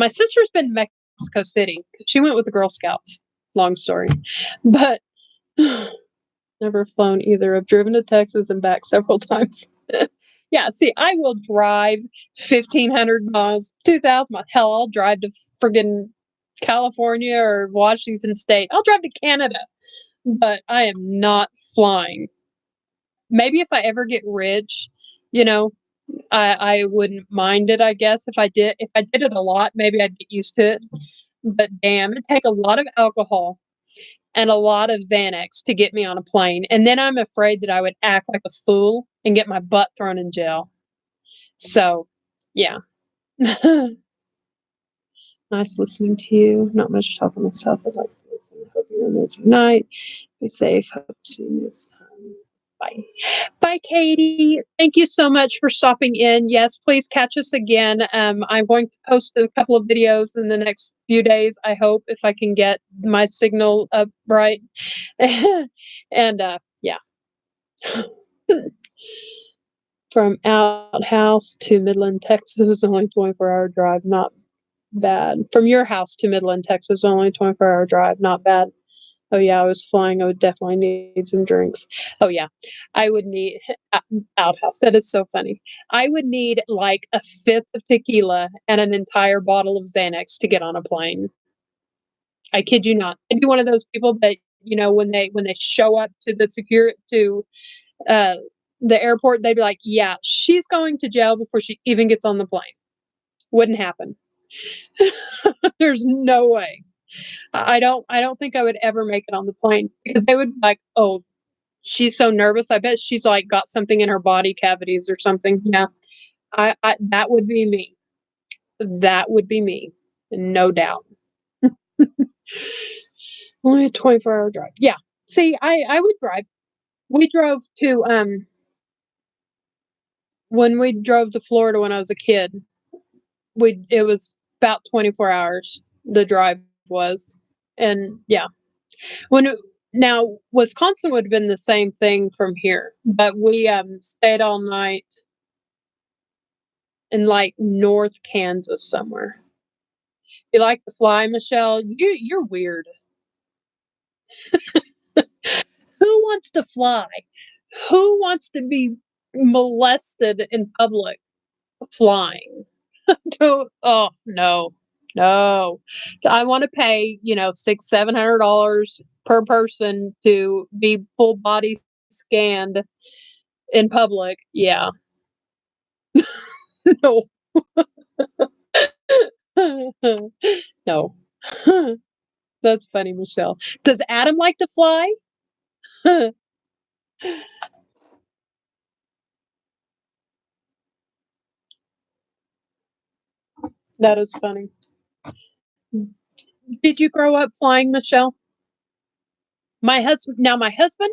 sister's been to Mexico City. She went with the Girl Scouts. Long story. But never flown either. I've driven to Texas and back several times. Yeah, see, I will drive 1,500 miles, 2,000 miles. Hell, I'll drive to friggin' California or Washington State. I'll drive to Canada, but I am not flying. Maybe if I ever get rich, you know, I wouldn't mind it, I guess. If I did it a lot, maybe I'd get used to it. But damn, it'd take a lot of alcohol and a lot of Xanax to get me on a plane. And then I'm afraid that I would act like a fool and get my butt thrown in jail. So, yeah. Nice listening to you. Not much to talk about myself. I'd like to listen. Hope you have an amazing night. Be safe. Hope to see you next time. Bye. Bye, Katie. Thank you so much for stopping in. Yes, please catch us again. I'm going to post a couple of videos in the next few days. I hope, if I can get my signal up right. And yeah. From outhouse to Midland, Texas is only 24-hour drive. Not bad. From your house to Midland, Texas, only 24-hour drive. Not bad. Oh yeah, I was flying. I would definitely need some drinks. Oh yeah, I would need outhouse. That is so funny. I would need like a fifth of tequila and an entire bottle of Xanax to get on a plane. I kid you not. I'd be one of those people that, when they show up to uh the airport, they'd be like, "Yeah, she's going to jail before she even gets on the plane." Wouldn't happen. There's no way. I don't think I would ever make it on the plane because they would be like, "Oh, she's so nervous. I bet she's like got something in her body cavities or something." Yeah. I that would be me. That would be me. No doubt. Only a 24-hour drive. Yeah. See, I would drive. We drove to when we drove to Florida when I was a kid, it was about 24 hours the drive was. And yeah. When it, Now Wisconsin would have been the same thing from here, but we stayed all night in like North Kansas somewhere. You like to fly, Michelle? You're weird. Who wants to fly? Who wants to be molested in public flying? Oh no, no. I want to pay, $600-700 per person to be full body scanned in public. Yeah. No. No. That's funny, Michelle. Does Adam like to fly? That is funny. Did you grow up flying, Michelle? My husband,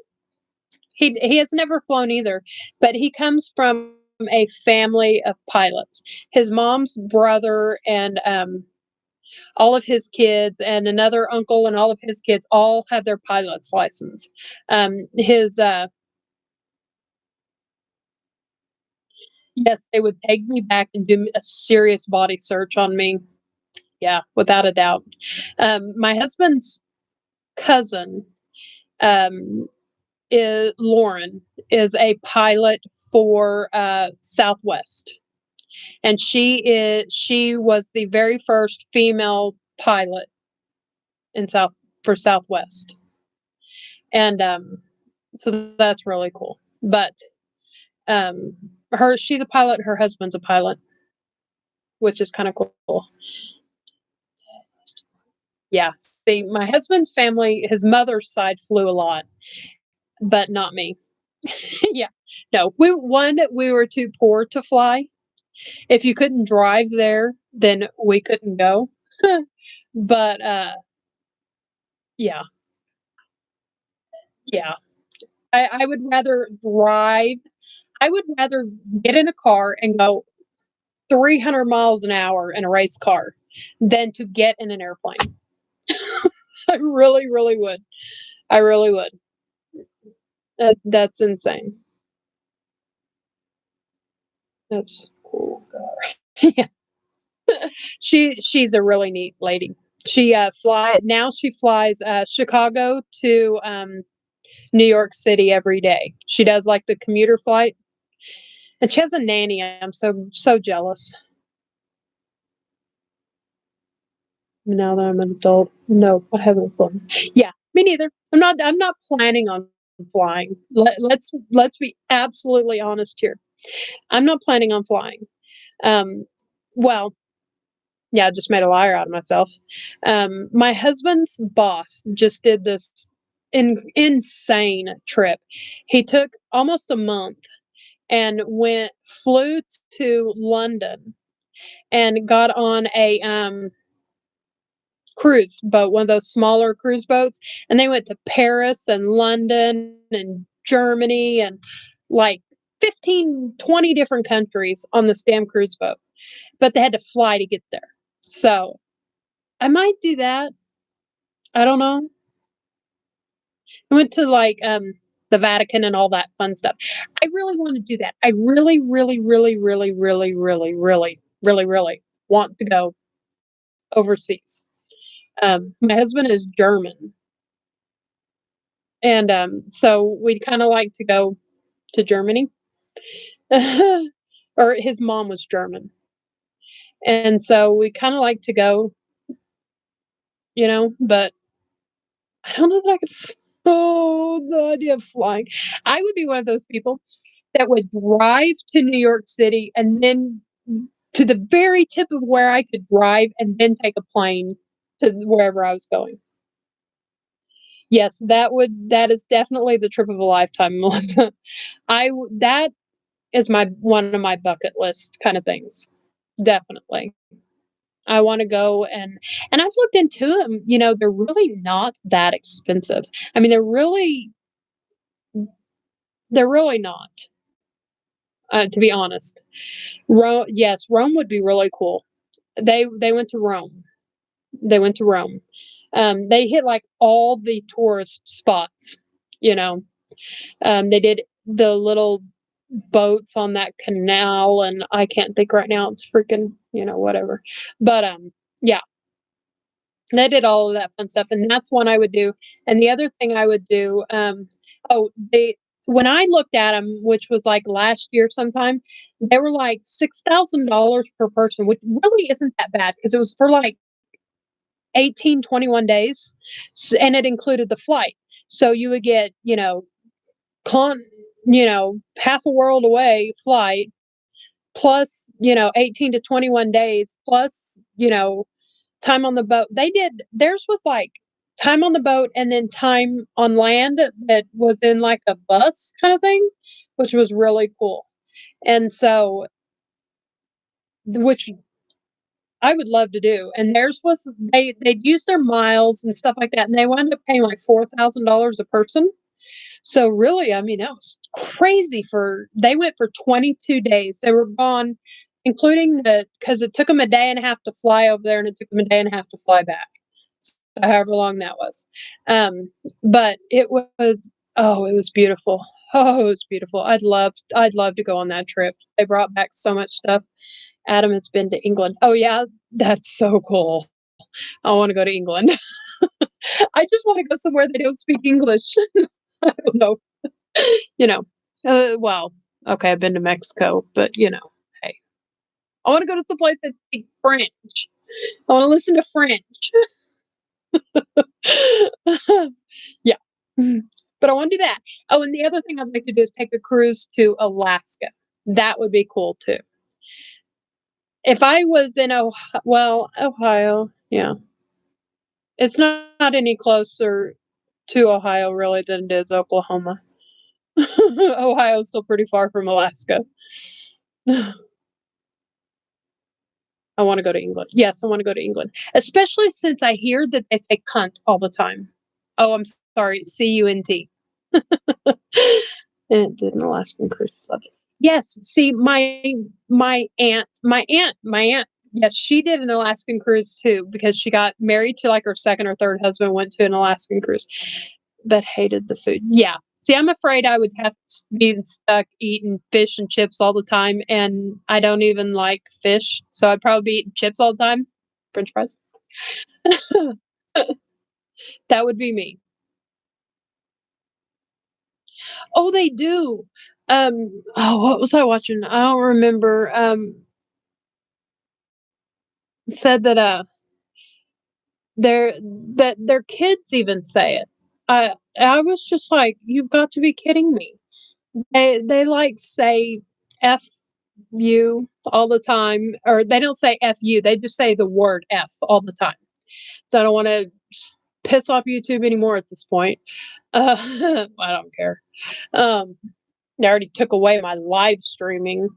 he has never flown either, but he comes from a family of pilots. His mom's brother and all of his kids and another uncle and all of his kids all have their pilot's license. His Yes, they would take me back and do a serious body search on me. Yeah, without a doubt. My husband's cousin, um, Lauren, is a pilot for Southwest, and she was the very first female pilot in Southwest, and so that's really cool. But she's a pilot. Her husband's a pilot, which is kind of cool. Yeah. See, my husband's family, his mother's side flew a lot. but not me. Yeah. No, we were too poor to fly. If you couldn't drive there, then we couldn't go. But, yeah, yeah. I would rather drive I would rather get in a car and go 300 miles an hour in a race car than to get in an airplane. I really, really would. I really would. That's insane. That's cool. Yeah. She's a really neat lady. She flies Chicago to New York City every day. She does like the commuter flight, and she has a nanny. I'm so jealous. Now that I'm an adult, no, I haven't flown. Yeah, me neither. I'm not planning on flying. Let's be absolutely honest here. I'm not planning on flying. Um, well, yeah, I just made a liar out of myself. My husband's boss just did this insane trip. He took almost a month and flew to London and got on a cruise boat, one of those smaller cruise boats, and they went to Paris and London and Germany and like 15, 20 different countries on this damn cruise boat. But they had to fly to get there. So I might do that. I don't know. I went to like the Vatican and all that fun stuff. I really want to do that. I really, really, really, really, really, really, really, really, really want to go overseas. My husband is German, and so we'd kind of like to go to Germany. Or his mom was German, and so we kind of like to go, but I don't know that I could. Oh, the idea of flying! I would be one of those people that would drive to New York City and then to the very tip of where I could drive and then take a plane to wherever I was going. Yes, that is definitely the trip of a lifetime, Melissa. That is my one of my bucket list kind of things. Definitely. I want to go and I've looked into them, they're really not that expensive. I mean, they're really not, to be honest. Yes, Rome would be really cool. They went to Rome. They went to Rome. They hit like all the tourist spots, you know. They did the little boats on that canal, and I can't think right now. It's freaking, whatever. But yeah, they did all of that fun stuff, and that's one I would do. And the other thing I would do, oh, they when I looked at them, which was like last year sometime, they were like $6,000 per person, which really isn't that bad because it was for like 18, 21 days, and it included the flight. So you would get, con, half a world away flight plus, 18 to 21 days plus, time on the boat. Theirs was like time on the boat and then time on land that was in like a bus kind of thing, which was really cool. And so, which I would love to do. And theirs was they'd use their miles and stuff like that, and they wound up paying like $4,000 a person. So really, I mean, that was crazy they went for 22 days. They were gone, including because it took them a day and a half to fly over there and it took them a day and a half to fly back. So however long that was. But it was beautiful. Oh, it was beautiful. I'd love to go on that trip. They brought back so much stuff. Adam has been to England. Oh yeah, that's so cool. I want to go to England. I just want to go somewhere they don't speak English. I don't know. You know, well, okay, I've been to Mexico, but hey, I want to go to some place that speaks French. I want to listen to French. Yeah, but I want to do that. Oh, and the other thing I'd like to do is take a cruise to Alaska. That would be cool too. If I was in Ohio, yeah, it's not any closer to Ohio really than it is Oklahoma. Ohio's still pretty far from Alaska. I wanna go to England. Yes, I wanna go to England, especially since I hear that they say cunt all the time. Oh, I'm sorry, C-U-N-T. And did an Alaskan cruise. Loved it. Yes, see, my aunt, yes, she did an Alaskan cruise too because she got married to, like, her 2nd or 3rd husband, went to an Alaskan cruise, but hated the food. Yeah. See, I'm afraid I would have to be stuck eating fish and chips all the time, and I don't even like fish, so I'd probably be eating chips all the time, french fries. That would be me. Oh, they do. Oh, what was I watching? I don't remember. Said that their that their kids even say it. I was just like, you've got to be kidding me. They like say F you all the time, or they don't say F you, they just say the word F all the time. So I don't want to piss off YouTube anymore at this point. I don't care. Um, they already took away my live streaming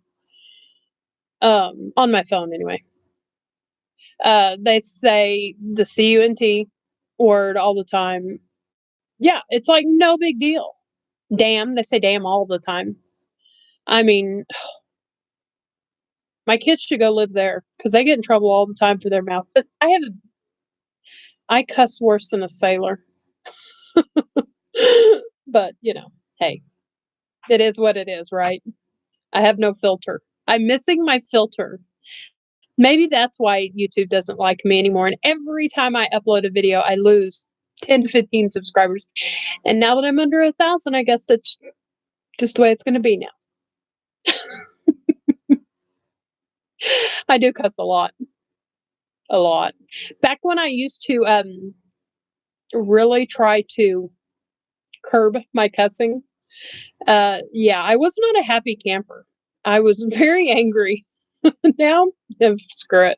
on my phone anyway. They say the CUNT word all the time. Yeah, it's like no big deal. Damn, they say damn all the time. I mean, my kids should go live there because they get in trouble all the time for their mouth. But I cuss worse than a sailor. But, hey, it is what it is, right? I have no filter. I'm missing my filter. Maybe that's why YouTube doesn't like me anymore. And every time I upload a video, I lose 10 to 15 subscribers. And now that I'm under 1,000, I guess that's just the way it's going to be now. I do cuss a lot. A lot. Back when I used to really try to curb my cussing, yeah, I was not a happy camper. I was very angry. Now, screw it.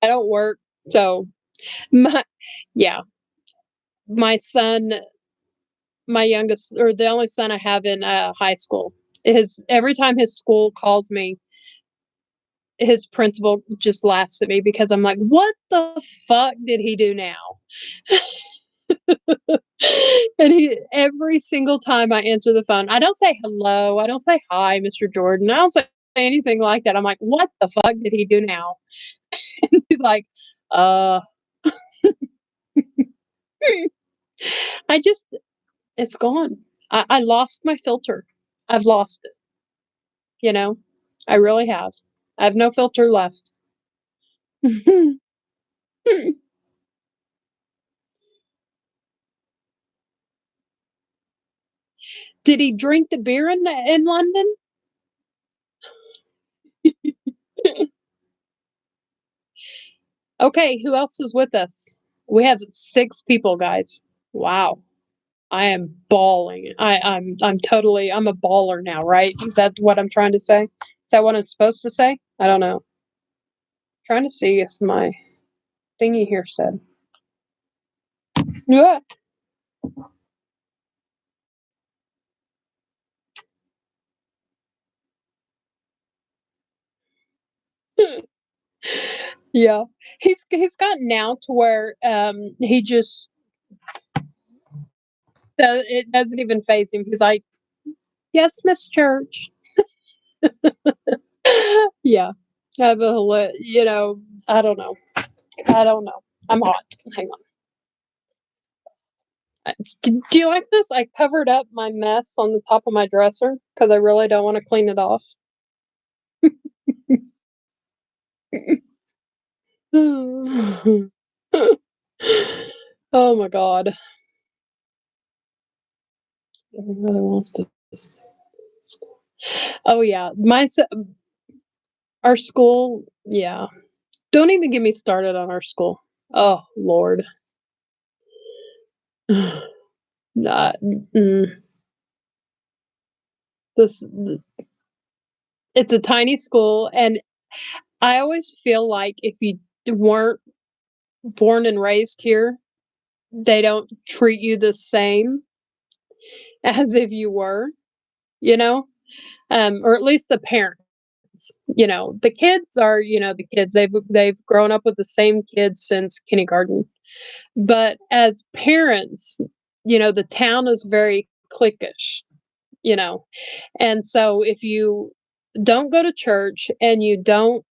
I don't work, so my yeah, my son, my youngest, or the only son I have in high school, his every time his school calls me, his principal just laughs at me because I'm like, what the fuck did he do now? And he every single time I answer the phone, I don't say hello, I don't say hi, Mr. Jordan, I don't say anything like that. I'm like, what the fuck did he do now? And he's like, uh, I just, it's gone. I lost my filter. I've lost it, you know? I really have. I have no filter left. Did he drink the beer in London? Okay, who else is with us? We have 6 people, guys. Wow. I am bawling. I'm a baller now, right? Is that what I'm trying to say? Is that what I'm supposed to say? I don't know. Trying to see if my thingy here said. Yeah. Yeah. He's gotten now to where he just it doesn't even faze him. He's like, "Yes, Miss Church." Yeah. I have I don't know. I don't know. I'm hot. Hang on. Do you like this? I covered up my mess on the top of my dresser because I really don't want to clean it off. Oh my god. Everybody wants to. Oh yeah, our school. Yeah, don't even get me started on our school. Oh Lord. Not. This. It's a tiny school, and I always feel like if you weren't born and raised here, they don't treat you the same as if you were. you know? Or at least the parents. The kids are, the kids. They've grown up with the same kids since kindergarten. But as parents, the town is very cliquish, you know. And so if you don't go to church and you don't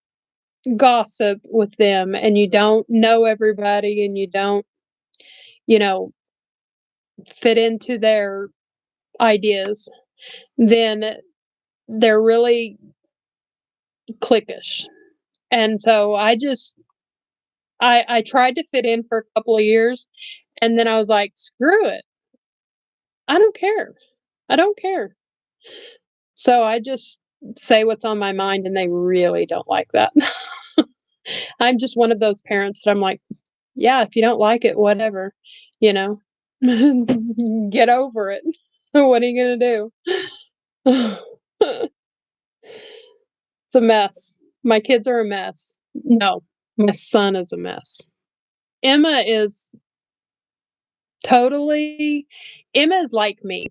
gossip with them and you don't know everybody and you don't, you know, fit into their ideas, then they're really cliquish. And so I tried to fit in for a couple of years and then I was like, screw it. I don't care. I don't care. So I just say what's on my mind and they really don't like that. I'm just one of those parents that I'm like, yeah, if you don't like it, whatever, you know. Get over it. What are you gonna do? It's a mess. My kids are a mess. No, my son is a mess. Emma is totally Emma is like me.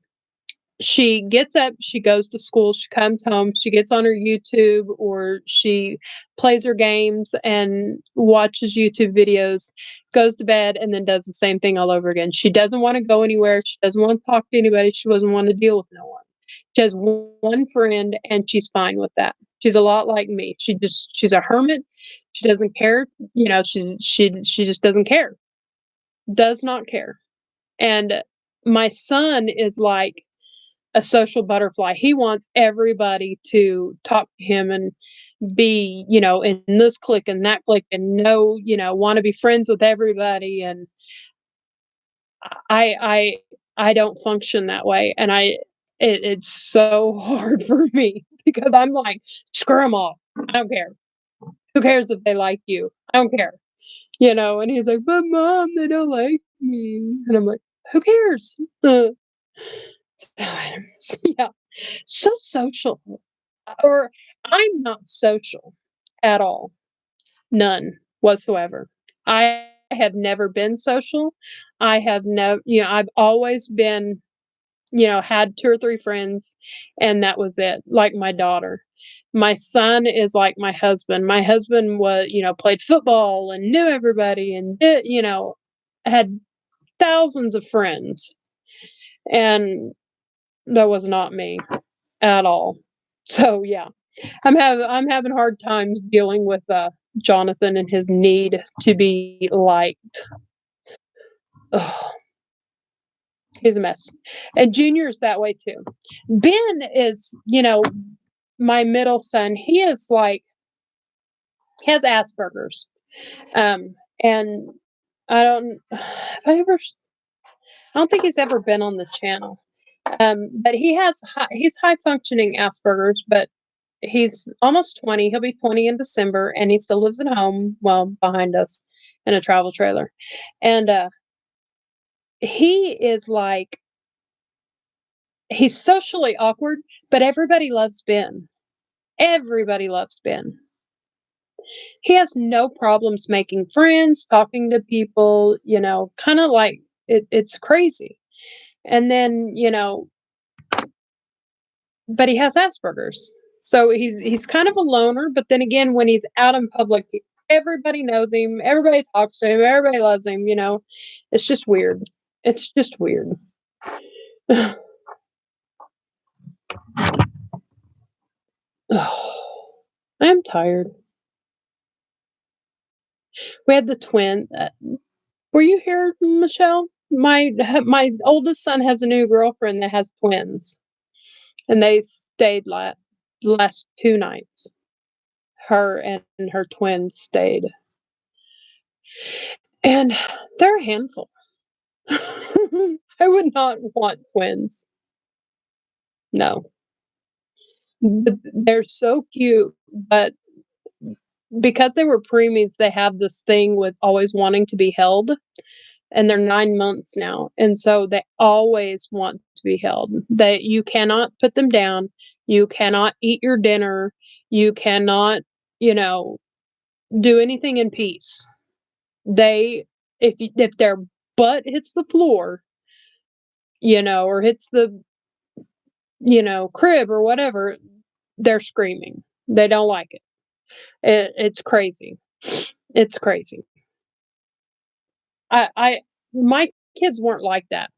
She gets up, she goes to school, she comes home, she gets on her YouTube or she plays her games and watches YouTube videos, goes to bed, and then does the same thing all over again. She doesn't wanna go anywhere, she doesn't wanna talk to anybody, she doesn't wanna deal with no one. She has one friend, and she's fine with that. She's a lot like me. She's a hermit, she doesn't care, she just doesn't care, does not care. And my son is like a social butterfly. He wants everybody to talk to him and be, in this clique and that clique and know, want to be friends with everybody. And I, I, I don't function that way. And it's so hard for me because I'm like, screw them all. I don't care. Who cares if they like you? I don't care. And he's like, but mom, they don't like me. And I'm like, who cares? Yeah. So social. Or I'm not social at all. None whatsoever. I have never been social. I have no I've always been, had 2 or 3 friends, and that was it, like my daughter. My son is like my husband. My husband was, played football and knew everybody and had thousands of friends, and that was not me at all. So, yeah. I'm having hard times dealing with, Jonathan and his need to be liked. Ugh, he's a mess. And Junior's that way too. Ben is, my middle son, he is like he has Asperger's. And I don't think he's ever been on the channel. But he's high functioning Asperger's, but he's almost 20. He'll be 20 in December, and he still lives at home, well, behind us in a travel trailer. And he is like, he's socially awkward, but everybody loves Ben. Everybody loves Ben. He has no problems making friends, talking to people, kind of like it's crazy. And then, but he has Asperger's. So he's kind of a loner, but then again, when he's out in public, everybody knows him, everybody talks to him, everybody loves him, It's just weird. It's just weird. I'm tired. We had the twin. Were you here, Michelle? My oldest son has a new girlfriend that has twins, and they stayed last 2 nights. Her and her twins stayed, and they're a handful. I would not want twins. No. They're so cute, but because they were preemies, they have this thing with always wanting to be held, and they're 9 months now, and so they always want to be held. You cannot put them down, you cannot eat your dinner, you cannot, you know, do anything in peace. They if their butt hits the floor, or hits crib or whatever, they're screaming. They don't like it. It's crazy. It's crazy. My kids weren't like that.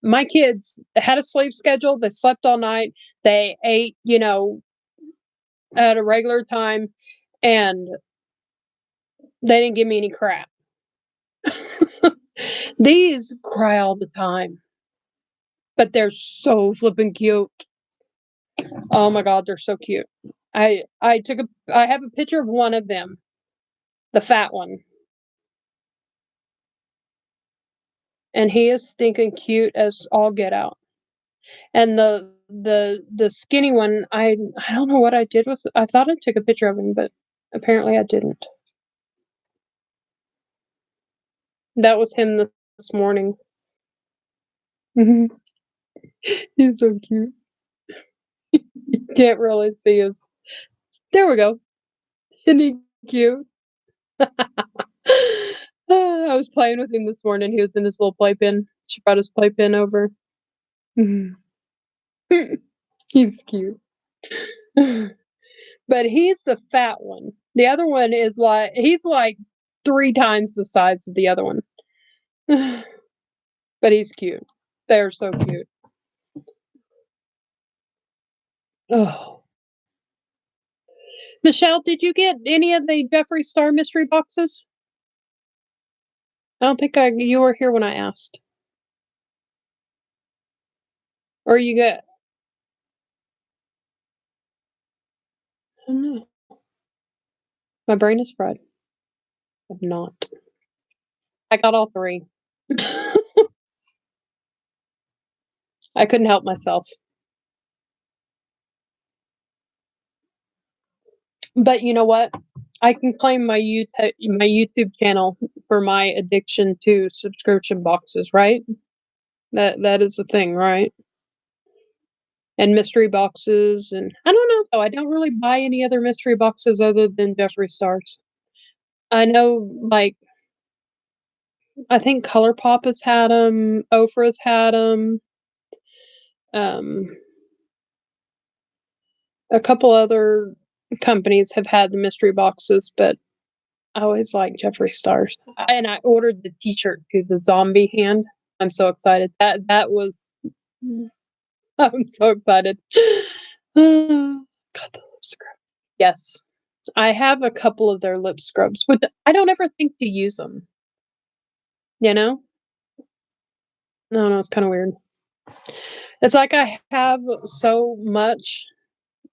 My kids had a sleep schedule. They slept all night. They ate, at a regular time, and they didn't give me any crap. These cry all the time, but they're so flippin' cute. Oh my god, they're so cute. I have a picture of one of them, the fat one, and he is stinking cute as all get out. And the skinny one, I don't know what I did with. I thought I took a picture of him, but apparently I didn't. That was him this morning. He's so cute. You can't really see his. There we go. Isn't he cute? I was playing with him this morning. He was in his little playpen. She brought his playpen over. He's cute. But he's the fat one. The other one is he's like 3 times the size of the other one. But he's cute. They're so cute. Oh. Michelle, did you get any of the Jeffree Star mystery boxes? I don't think you were here when I asked. Or you got. I don't know. My brain is fried. I'm not. I got all 3. I couldn't help myself. But you know what? I can claim my YouTube channel for my addiction to subscription boxes, right? That is the thing, right? And mystery boxes, and I don't know though. I don't really buy any other mystery boxes other than Jeffree Stars. I know, like, I think ColourPop has had them, Ofra's had them, a couple other companies have had the mystery boxes, but I always like Jeffree Stars. And I ordered the T-shirt too, the zombie hand. I'm so excited. That was. I'm so excited. God, the lip scrub. Yes, I have a couple of their lip scrubs, but I don't ever think to use them. You know? No, it's kind of weird. It's like I have so much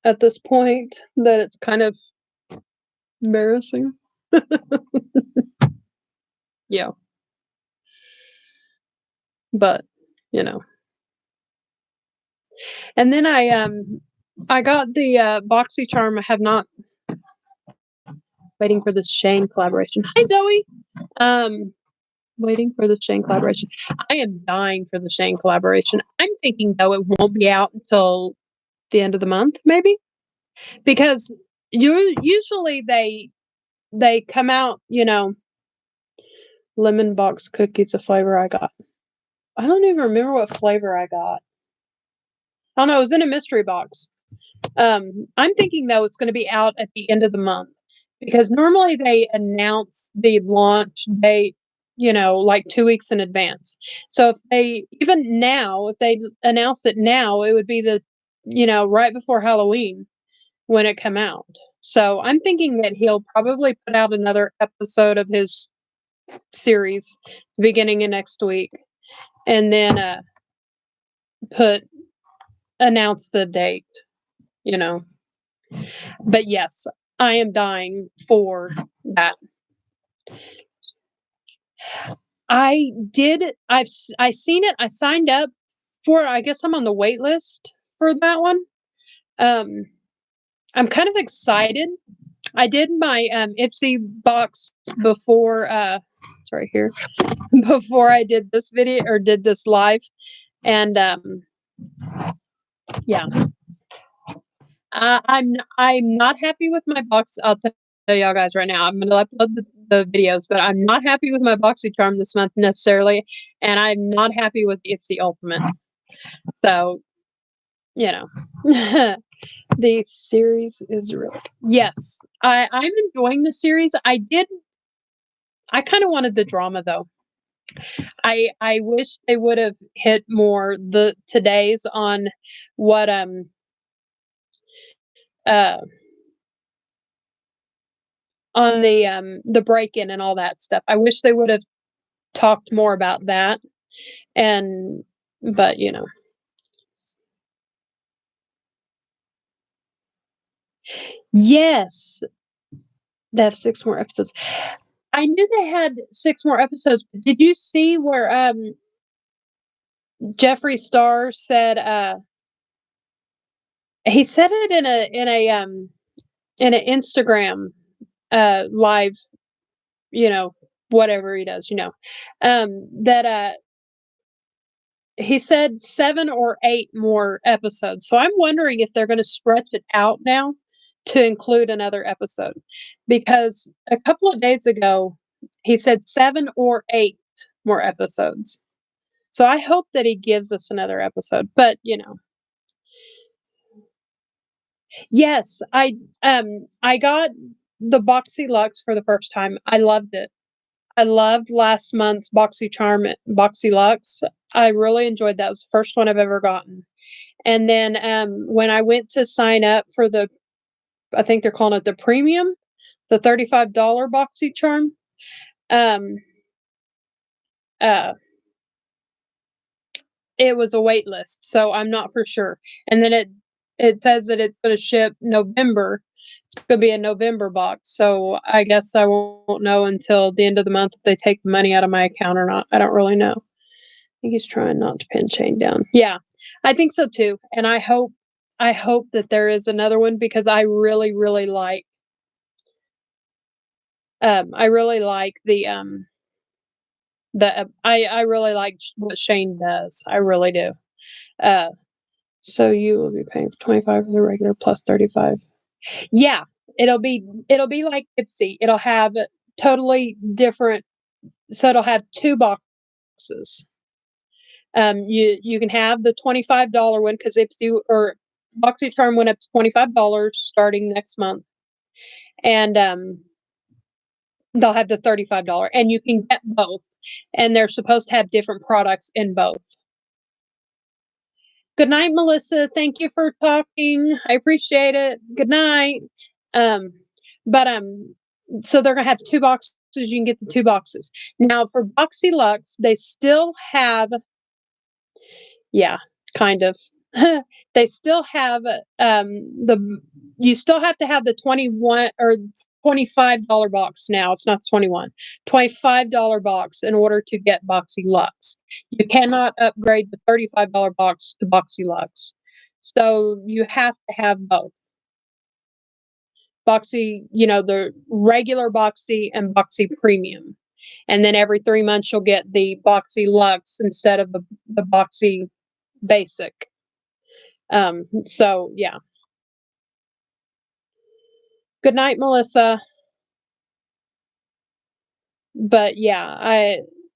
at this point that it's kind of embarrassing. Yeah. But, you know. And then I got the Boxycharm. I have not. Waiting for the Shane collaboration. Hi Zoe. Waiting for the Shane collaboration. I am dying for the Shane collaboration. I'm thinking though it won't be out until the end of the month, maybe, because usually they come out. Lemon box cookies, the flavor I got. I don't even remember what flavor I got. I don't know. It was in a mystery box. I'm thinking though it's going to be out at the end of the month because normally they announce the launch date, like 2 weeks in advance. So if they announced it now, it would be right before Halloween when it come out. So I'm thinking that he'll probably put out another episode of his series beginning of next week, and then announce the date. But yes, I am dying for that. I've seen it. I signed up for it. I guess I'm on the wait list for that one. I'm kind of excited. I did my Ipsy box before it's right here before I did this video or did this live, and yeah. I'm not happy with my box. I'll tell y'all guys right now. I'm gonna upload the videos, but I'm not happy with my Boxycharm this month necessarily, and I'm not happy with the Ipsy Ultimate. So you know. The series is really yes. I'm enjoying the series. I kinda wanted the drama, though. I wish they would've hit more the today's on what, uh on the break-in and all that stuff. I wish they would've talked more about that, and but, you know. Yes, they have 6 more episodes. I knew they had 6 more episodes, but did you see where, Jeffree Star said, he said it in a Instagram, live, you know, whatever he does, that, he said 7 or 8 more episodes, so I'm wondering if they're gonna stretch it out now to include another episode, because a couple of days ago, he said 7 or 8 more episodes. So I hope that he gives us another episode, but, yes, I got the Boxylux for the first time. I loved it. I loved last month's Boxycharm Boxylux. I really enjoyed that. It was the first one I've ever gotten. And then, when I went to sign up for I think they're calling it the premium, the $35 Boxycharm, um, uh, it was a wait list, so I'm not for sure. And then it says that it's gonna ship November. It's gonna be a November box, so I guess I won't know until the end of the month if they take the money out of my account or not. I don't really know. I think he's trying not to pin Shane down. Yeah, I think so too, and I hope that there is another one because I really, really I really like I really like what Shane does. I really do. Uh, so you will be paying for 25 for the regular plus 35. Yeah, it'll be like Ipsy. It'll have totally different, so it'll have 2 boxes. You can have the $25 one because Ipsy or BoxyCharm went up to $25 starting next month, and, they'll have the $35, and you can get both, and they're supposed to have different products in both. Good night, Melissa. Thank you for talking. I appreciate it. Good night. Um, but so they're gonna have 2 boxes. You can get the 2 boxes. Now for Boxylux, they still have, yeah, kind of. They still have the you still have to have the 21 or $25 box now. It's not 21. $25 box in order to get Boxylux. You cannot upgrade the $35 box to Boxylux. So you have to have both. Boxy, the regular Boxy and Boxy Premium. And then every 3 months you'll get the Boxylux instead of the Boxy Basic. So yeah. Good night, Melissa. But yeah,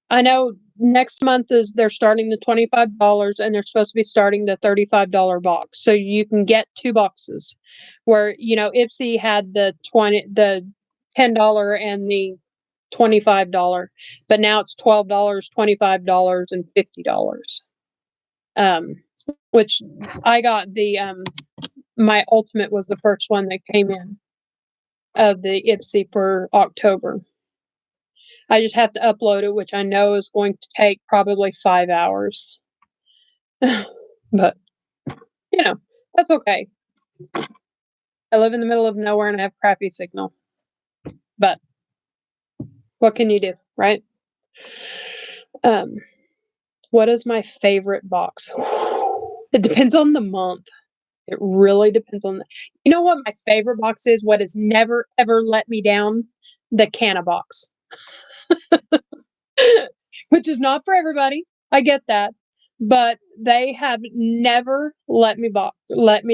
I know next month is they're starting the $25 and they're supposed to be starting the $35 box. So you can get 2 boxes where, Ipsy had the $10 and the $25, but now it's $12, $25 and $50. Um, which I got my ultimate was the first one that came in of the Ipsy for October. I just have to upload it, which I know is going to take probably 5 hours. But, that's okay. I live in the middle of nowhere and I have crappy signal. But what can you do, right? Um, what is my favorite box? It depends on the month. It really depends on you know what my favorite box is? What has never ever let me down? The Canna box. Which is not for everybody. I get that. But they have never let me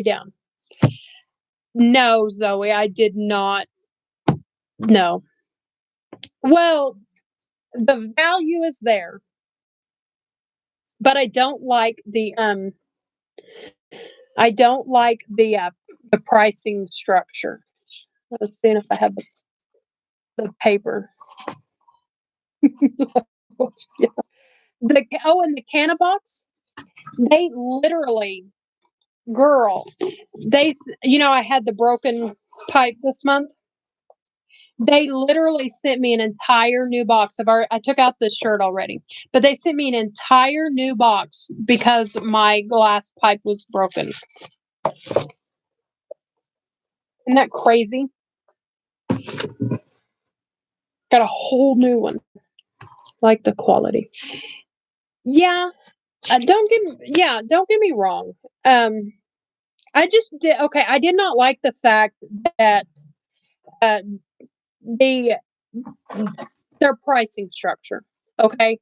down. No, Zoe, I did not. No. Well, the value is there, but I don't like I don't like the pricing structure. Let's see if I have the paper. Yeah. And the Canna box, they literally, girl, I had the broken pipe this month. They literally sent me an entire new box. I took out this shirt already, but they sent me an entire new box because my glass pipe was broken. Isn't that crazy? Got a whole new one. Like the quality. Yeah, don't get me wrong. I just did okay. I did not like the fact that uh, the their pricing structure. Okay,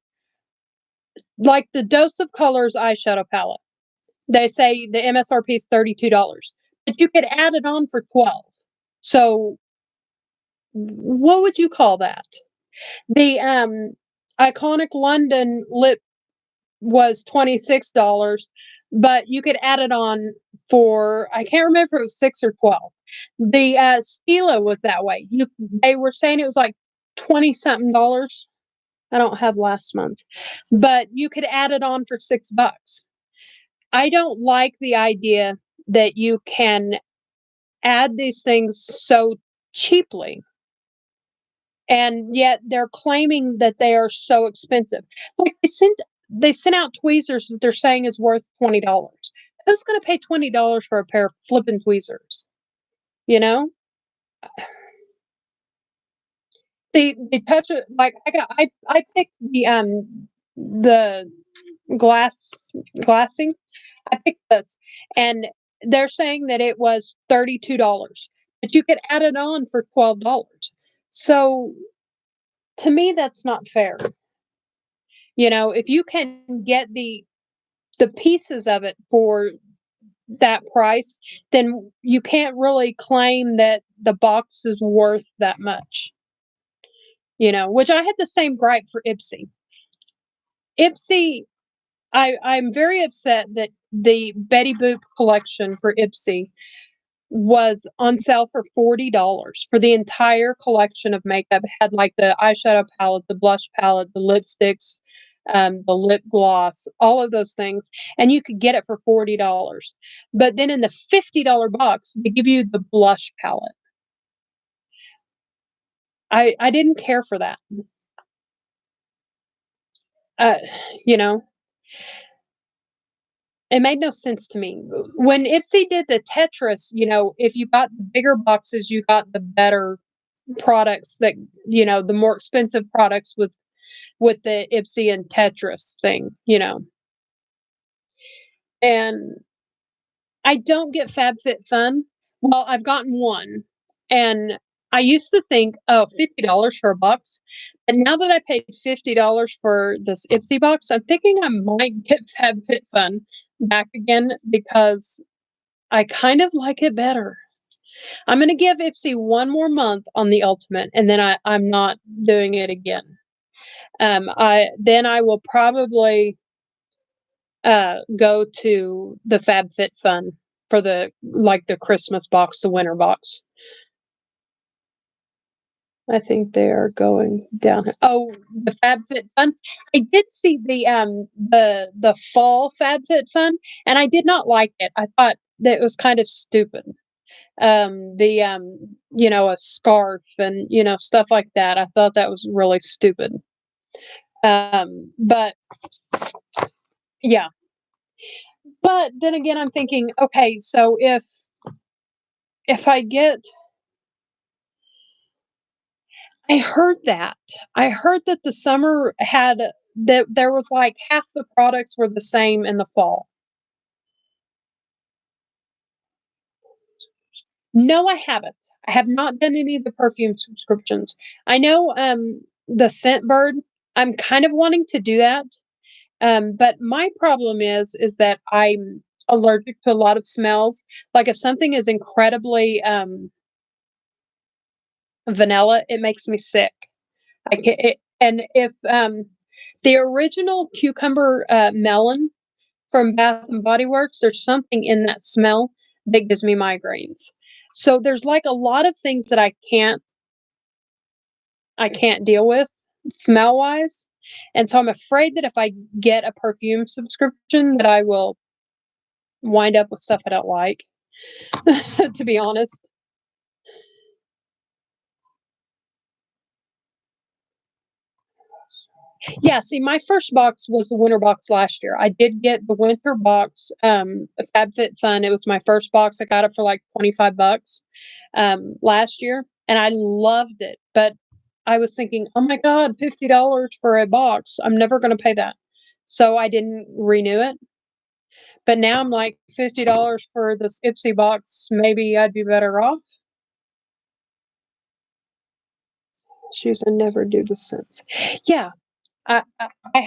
like the Dose of Colors eyeshadow palette. They say the MSRP is $32, but you could add it on for 12. So, what would you call that? The Iconic London lip was $26, but you could add it on for, I can't remember if it was 6 or 12. The Stila was that way. They were saying it was like 20 something dollars. I don't have last month, but you could add it on for $6. I don't like the idea that you can add these things so cheaply, and yet they're claiming that they are so expensive. Like they sent out tweezers that they're saying is worth $20. Who's going to pay $20 for a pair of flippin' tweezers? You know, the touch like I picked the glassing. I picked this, and they're saying that it was $32, but you could add it on for $12. So to me, that's not fair. If you can get the pieces of it for that price, then you can't really claim that the box is worth that much. Which I had the same gripe for Ipsy. Ipsy, I'm very upset that the Betty Boop collection for Ipsy was on sale for $40 for the entire collection of makeup. It had like the eyeshadow palette, the blush palette, the lipsticks, the lip gloss, all of those things, and you could get it for $40. But then in the $50 box, they give you the blush palette. I didn't care for that. Uh, you know, it made no sense to me. When Ipsy did the Tetris, if you got the bigger boxes, you got the better products that, the more expensive products with the Ipsy and Tetris thing. And I don't get FabFitFun. Well, I've gotten one, and I used to think, oh, $50 for a box. And now that I paid $50 for this Ipsy box, I'm thinking I might get FabFitFun back again because I kind of like it better. I'm going to give Ipsy one more month on the Ultimate, and then I'm not doing it again. I will probably go to the FabFitFun for the Christmas box, the winter box. I think they are going down. Oh, the FabFitFun. I did see the fall FabFitFun, and I did not like it. I thought that it was kind of stupid. A scarf and stuff like that. I thought that was really stupid. But yeah. But then again, I'm thinking, okay, so if I get, I heard that the summer had that there was like half the products were the same in the fall. No, I haven't. I have not done any of the perfume subscriptions. I know the Scentbird, I'm kind of wanting to do that. But my problem is that I'm allergic to a lot of smells. Like if something is incredibly vanilla, it makes me sick. And if the original cucumber melon from Bath& and Body Works, there's something in that smell that gives me migraines. So there's, like, a lot of things that I can't deal with smell-wise, and so I'm afraid that if I get a perfume subscription that I will wind up with stuff I don't like, to be honest. Yeah, see, my first box was the winter box last year. I did get the winter box, FabFitFun. It was my first box. I got it for, like, 25 bucks, last year, and I loved it, but I was thinking, "Oh my god, $50 for a box. I'm never gonna pay that." So I didn't renew it, but now I'm like, $50 for this Ipsy box, maybe I'd be better off. Shoes I never do the scents. Yeah, I